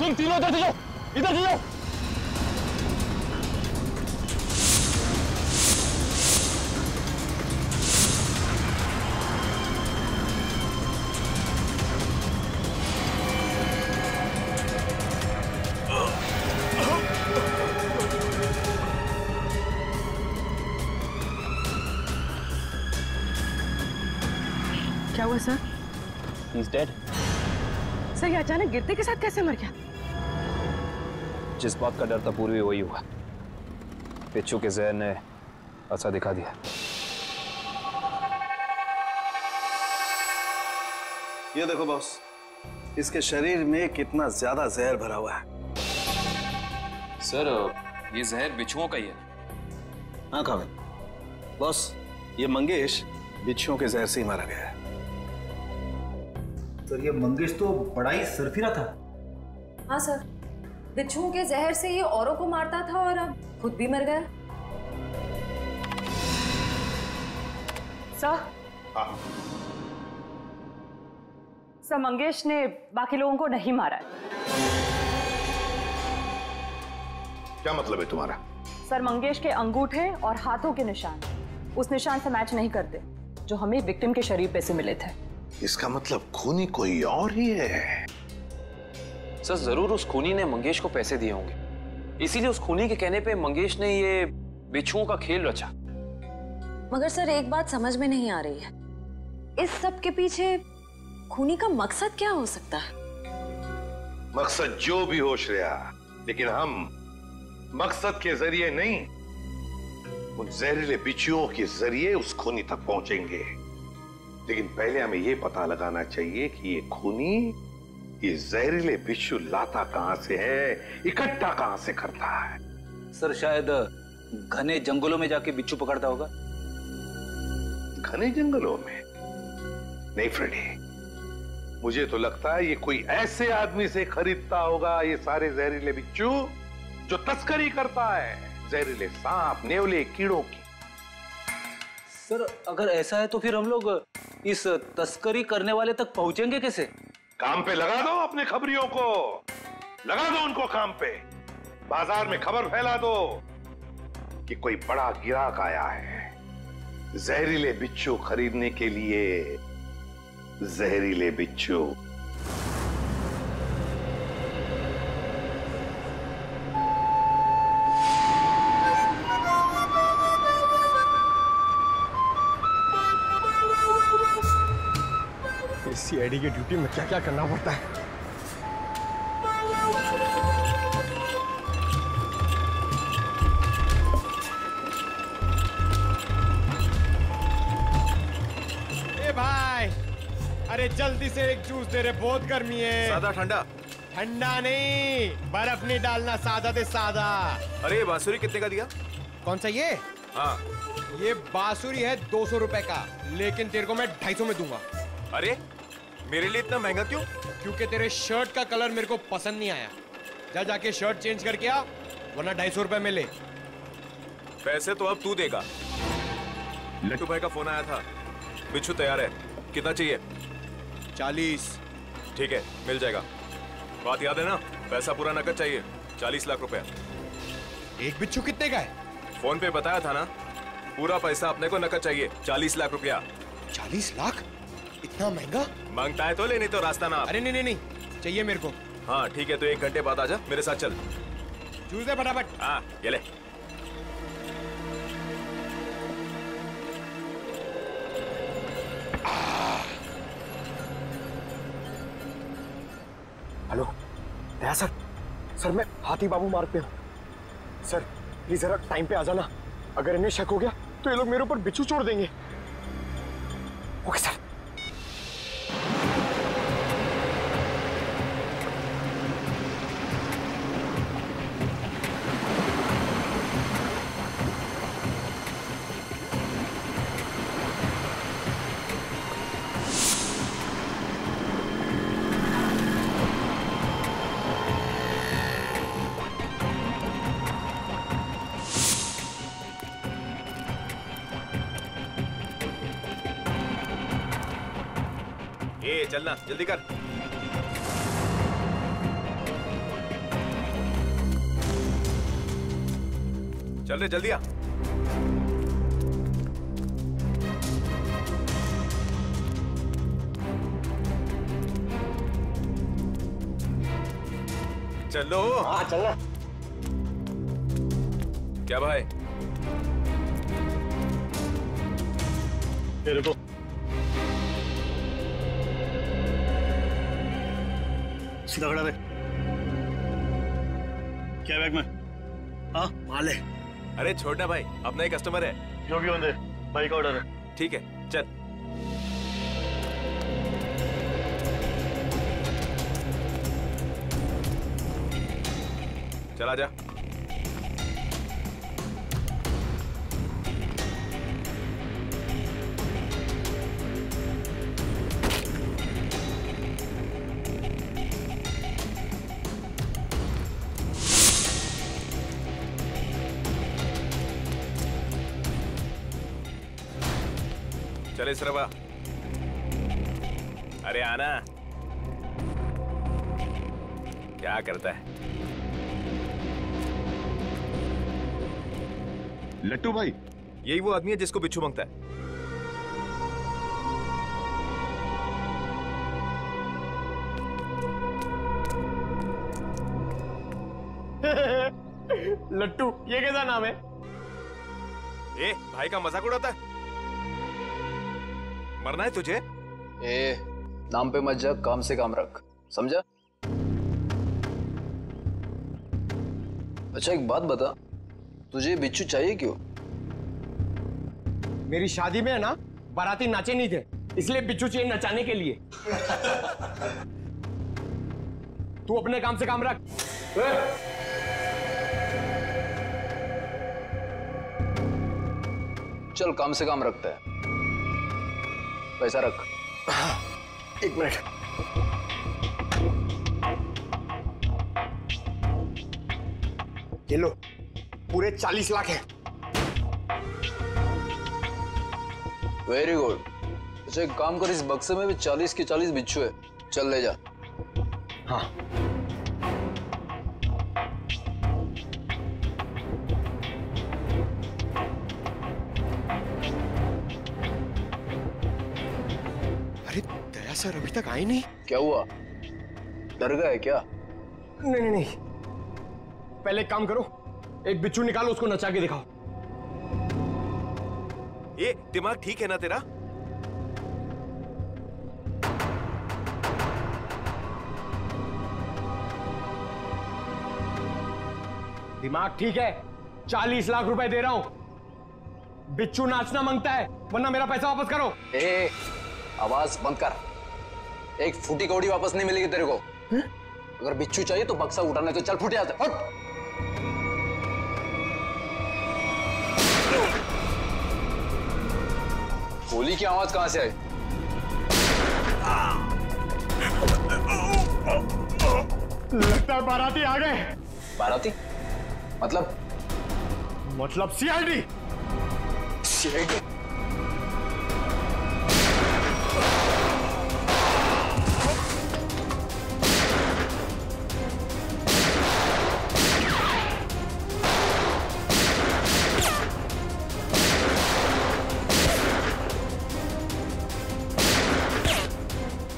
तुम तीनों इधर जाओ, इधर जाओ। क्या हुआ सर? He's dead. सर ये अचानक गिरते के साथ कैसे मर गया? जिस बात का डर था पूर्वी वही हुआ। बिच्छू के जहर ने असर दिखा दिया। ये देखो बॉस, इसके शरीर में कितना ज्यादा जहर भरा हुआ है। सर ये जहर बिच्छुओं का ही है। हाँ काबिल बॉस, ये मंगेश बिच्छुओं के जहर से ही मारा गया है। सर ये मंगेश तो बड़ा ही सरफिरा था। हाँ सर, बिच्छुओं के जहर से ये औरों को मारता था और अब खुद भी मर गया। सर, सर मंगेश ने बाकी लोगों को नहीं मारा है। क्या मतलब है तुम्हारा? सर मंगेश के अंगूठे और हाथों के निशान उस निशान से मैच नहीं करते जो हमें विक्टिम के शरीर पे से मिले थे। इसका मतलब खूनी कोई और ही है। सर जरूर उस खूनी ने मंगेश को पैसे दिए होंगे, इसीलिए उस खूनी के कहने पे मंगेश ने ये बिच्छुओं का खेल रचा। मगर सर एक बात समझ में नहीं आ रही है, इस सब के पीछे खूनी का मकसद क्या हो सकता है? मकसद जो भी हो श्रेया, लेकिन हम मकसद के जरिए नहीं, उन जहरीले बिच्छुओं के जरिए उस खूनी तक पहुंचेंगे। लेकिन पहले हमें यह पता लगाना चाहिए कि ये खूनी ये जहरीले बिच्छू लाता कहां से है, इकट्ठा कहां से करता है। सर शायद घने जंगलों में जाके बिच्छू पकड़ता होगा। घने जंगलों में? नहीं फ्रेडी, मुझे तो लगता है ये कोई ऐसे आदमी से खरीदता होगा ये सारे जहरीले बिच्छू जो तस्करी करता है, जहरीले सांप, नेवले, कीड़ों की। सर अगर ऐसा है तो फिर हम लोग इस तस्करी करने वाले तक पहुंचेंगे कैसे? काम पे लगा दो अपने खबरियों को, लगा दो उनको काम पे। बाजार में खबर फैला दो कि कोई बड़ा गिराक आया है जहरीले बिच्छू खरीदने के लिए। जहरीले बिच्छू। सीआईडी की ड्यूटी में क्या क्या करना पड़ता है। ए भाई, अरे जल्दी से एक जूस दे रहे, बहुत गर्मी है। सादा ठंडा? ठंडा नहीं, बर्फ नहीं डालना, सादा दे सादा। अरे बांसुरी कितने का दिया? कौन सा ये? हाँ ये बांसुरी है 200 रुपए का, लेकिन तेरे को मैं 250 में दूंगा। अरे मेरे लिए इतना महंगा क्यों? क्योंकि तेरे शर्ट का कलर मेरे को पसंद नहीं आया। जा जाके शर्ट चेंज करके आ, वरना 250 रुपए में ले। पैसे तो अब तू देगा। लट्टू भाई का फोन आया था, बिच्छू तैयार है। कितना चाहिए? 40। ठीक है, मिल जाएगा। बात याद है ना, पैसा पूरा नकद चाहिए। 40 लाख रुपया। एक बिच्छू कितने का है? फोन पे बताया था ना, पूरा पैसा अपने को नकद चाहिए। 40 लाख रुपया। 40 लाख? इतना महंगा? मांगता है तो ले, नहीं तो रास्ता ना। अरे नहीं नहीं नहीं, चाहिए मेरे को। हाँ ठीक है, तो 1 घंटे बाद आजा, मेरे साथ चल। जूस दे फटाफट। हाँ ये ले। सर मैं हाथी बाबू मार्ग पे हूँ। सर प्लीज जरा टाइम पे आ जाना, अगर इन्हें शक हो गया तो ये लोग मेरे ऊपर बिच्छू छोड़ देंगे। Okay sir. ए चलना, जल्दी कर। चल रे, जल्दी आ। चलो। हाँ चलना। क्या भाई? ये रुको। सीधा खड़ा है। क्या बैग में? हाँ माल है। अरे छोड़ना भाई, अपना ही कस्टमर है। जो भी होने, भाई का ऑर्डर है। ठीक है, चल। चला जा। चले सरवा। अरे आना। क्या करता है? लट्टू भाई, यही वो आदमी है जिसको बिच्छू मांगता है। लट्टू, ये कैसा नाम है? ए, भाई का मजाक उड़ाता है? मरना है तुझे? ए, नाम पे मत जा, काम से काम रख, समझा? अच्छा एक बात बता, तुझे बिच्छू चाहिए क्यों? मेरी शादी में है ना, बाराती नाचे नहीं थे, इसलिए बिच्छू चाहिए नचाने के लिए। तू अपने काम से काम रख। चल काम से काम रखता है, पैसा रख। एक मिनट। ये लो, पूरे 40 लाख है। Very good. अच्छा एक काम कर, इस बक्से में भी 40 के 40 बिच्छू है, चल ले जा। हाँ। अरे दया सर अभी तक आए नहीं। क्या हुआ, डर गए क्या? नहीं नहीं नहीं, पहले एक काम करो, एक बिच्छू निकालो, उसको नचा के दिखाओ। ये दिमाग ठीक है ना तेरा? दिमाग ठीक है, 40 लाख रुपए दे रहा हूं। बिच्छू नाचना मांगता है, वरना मेरा पैसा वापस करो। ए, आवाज बंद कर, एक फूटी कौड़ी वापस नहीं मिलेगी तेरे को। अगर बिच्छू चाहिए तो बक्सा उठाने तो चल, फूटे आते फट। गोली की आवाज कहां से आई? लगता है बाराती आ गए। बाराती? मतलब सीआईडी। सीआईडी?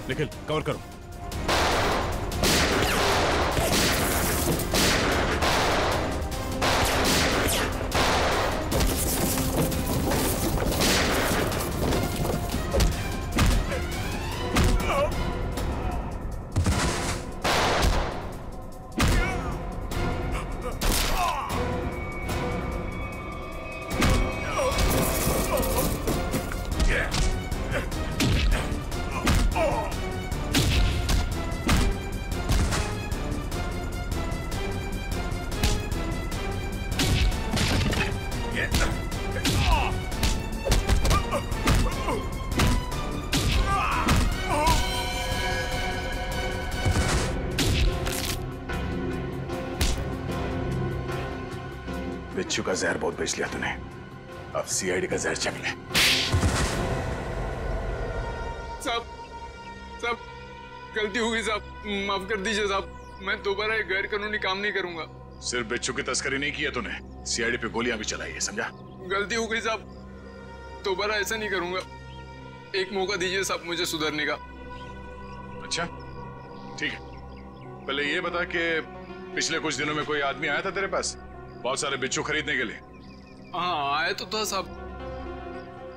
निखिल कवर करो। बिच्छू का जहर बहुत बेच लिया तूने, अब सीआईडी का जहर चख ले। साहब गलती हो गई साहब, माफ कर दीजिए साहब, मैं दोबारा एक गैर कानूनी काम नहीं करूंगा। सिर्फ बिच्छू की तस्करी नहीं की है तूने, सीआईडी पे गोलियां भी चलाई है, समझा? गलती हो गई साहब, दोबारा ऐसा नहीं करूंगा। एक मौका दीजिए साहब मुझे सुधरने का। अच्छा ठीक है, पहले ये बता कि पिछले कुछ दिनों में कोई आदमी आया था तेरे पास बहुत सारे बिच्छू खरीदने के लिए? हाँ आया तो था साहब,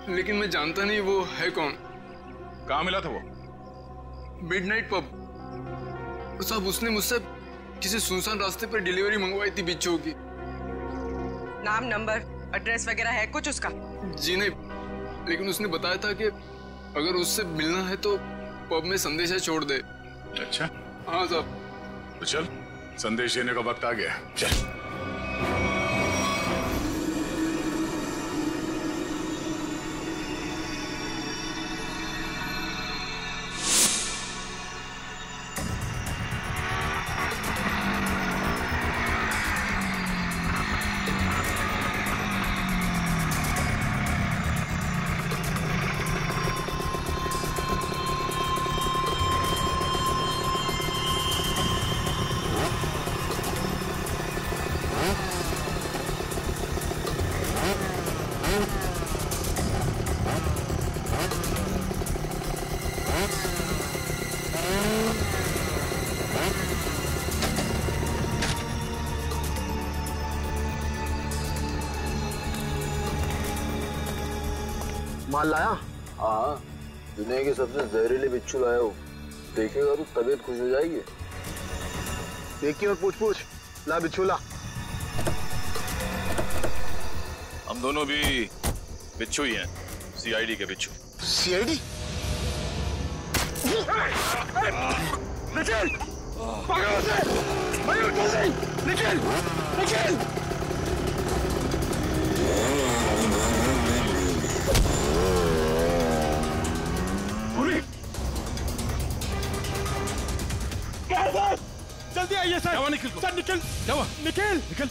लेकिन मैं जानता नहीं वो है कौन। कहाँ मिला था वो? मिडनाइट पब साहब, उसने मुझसे किसी सुनसान रास्ते पर डिलीवरी मंगवाई थी बिच्छू की। नाम नंबर एड्रेस वगैरह है कुछ उसका? जी नहीं, लेकिन उसने बताया था कि अगर उससे मिलना है तो पब में संदेशा छोड़ दे। अच्छा हाँ साहब। तो चल, संदेश देने का वक्त आ गया, चल। माल लाया? हाँ, दुनिया के सबसे जहरीले बिच्छू लाया हूँ, देखेगा तो तबीयत खुश हो जाएगी। देखिए और पूछ ला बिच्छू ला। हम दोनों भी बिच्छू ही हैं, सीआईडी के बिच्छू। सीआईडी? निखिल! पकड़ो उसे! मयूर जल्दी! निखिल! निखिल! जल्दी आइए सर। क्या निखिल को? सर निखिल, क्या हुआ? निखिल, निखिल।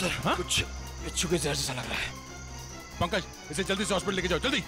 सर हाँ? कुछ बिच्छू के जहर जैसा लग रहा है। पंकज, इसे जल्दी से हॉस्पिटल लेके जाओ, जल्दी।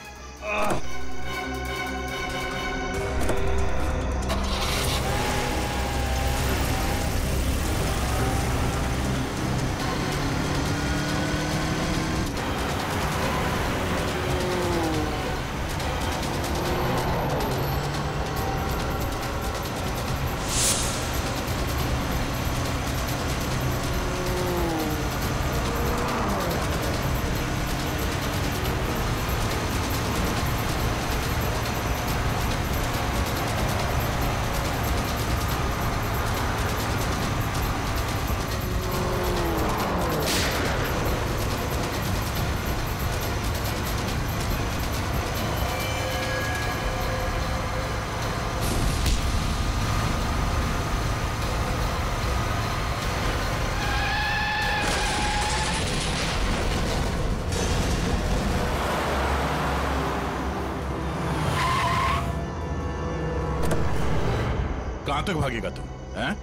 कहां तक भागेगा तू? हैं?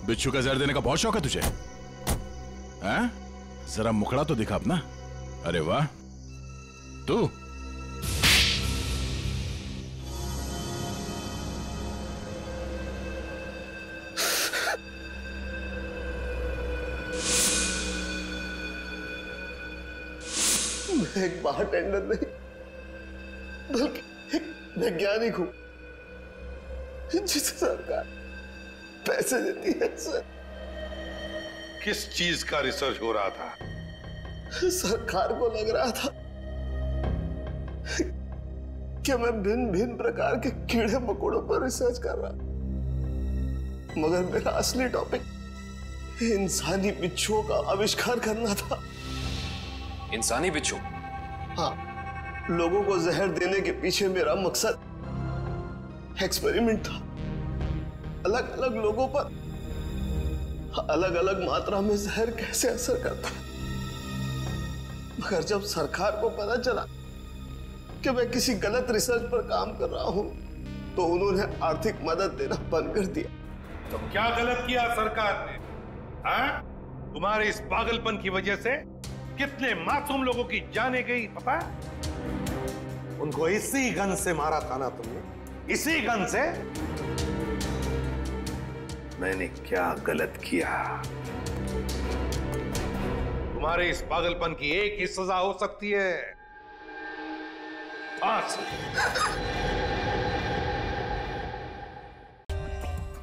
बिच्छू का जहर देने का बहुत शौक है तुझे? हैं? जरा मुखड़ा तो दिखा अपना। अरे वाह, तू मैं एक बारटेंडर नहीं बल्कि एक वैज्ञानिक हूं जिसे सरकार पैसे देती है। सर, किस चीज का रिसर्च हो रहा था? सरकार को लग रहा था कि मैं भिन्न भिन्न प्रकार के कीड़े मकोड़ों पर रिसर्च कर रहा, मगर मेरा असली टॉपिक इंसानी बिच्छुओं का आविष्कार करना था। इंसानी बिच्छू? हाँ, लोगों को जहर देने के पीछे मेरा मकसद एक्सपेरिमेंट था। अलग अलग लोगों पर अलग अलग मात्रा में जहर कैसे असर करता है, मगर जब सरकार को पता चला कि मैं किसी गलत रिसर्च पर काम कर रहा हूं तो उन्होंने आर्थिक मदद देना बंद कर दिया। तो क्या गलत किया सरकार ने? हाँ? तुम्हारे इस पागलपन की वजह से कितने मासूम लोगों की जाने गई पता है? उनको इसी गन से मारा था ना तुमने, इसी गन से। मैंने क्या गलत किया? तुम्हारे इस पागलपन की एक ही सजा हो सकती है, फांसी।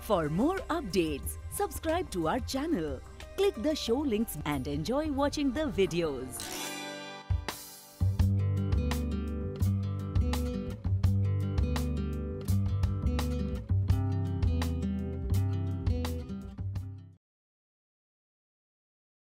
For more updates, subscribe to our channel, click the show links and enjoy watching the videos.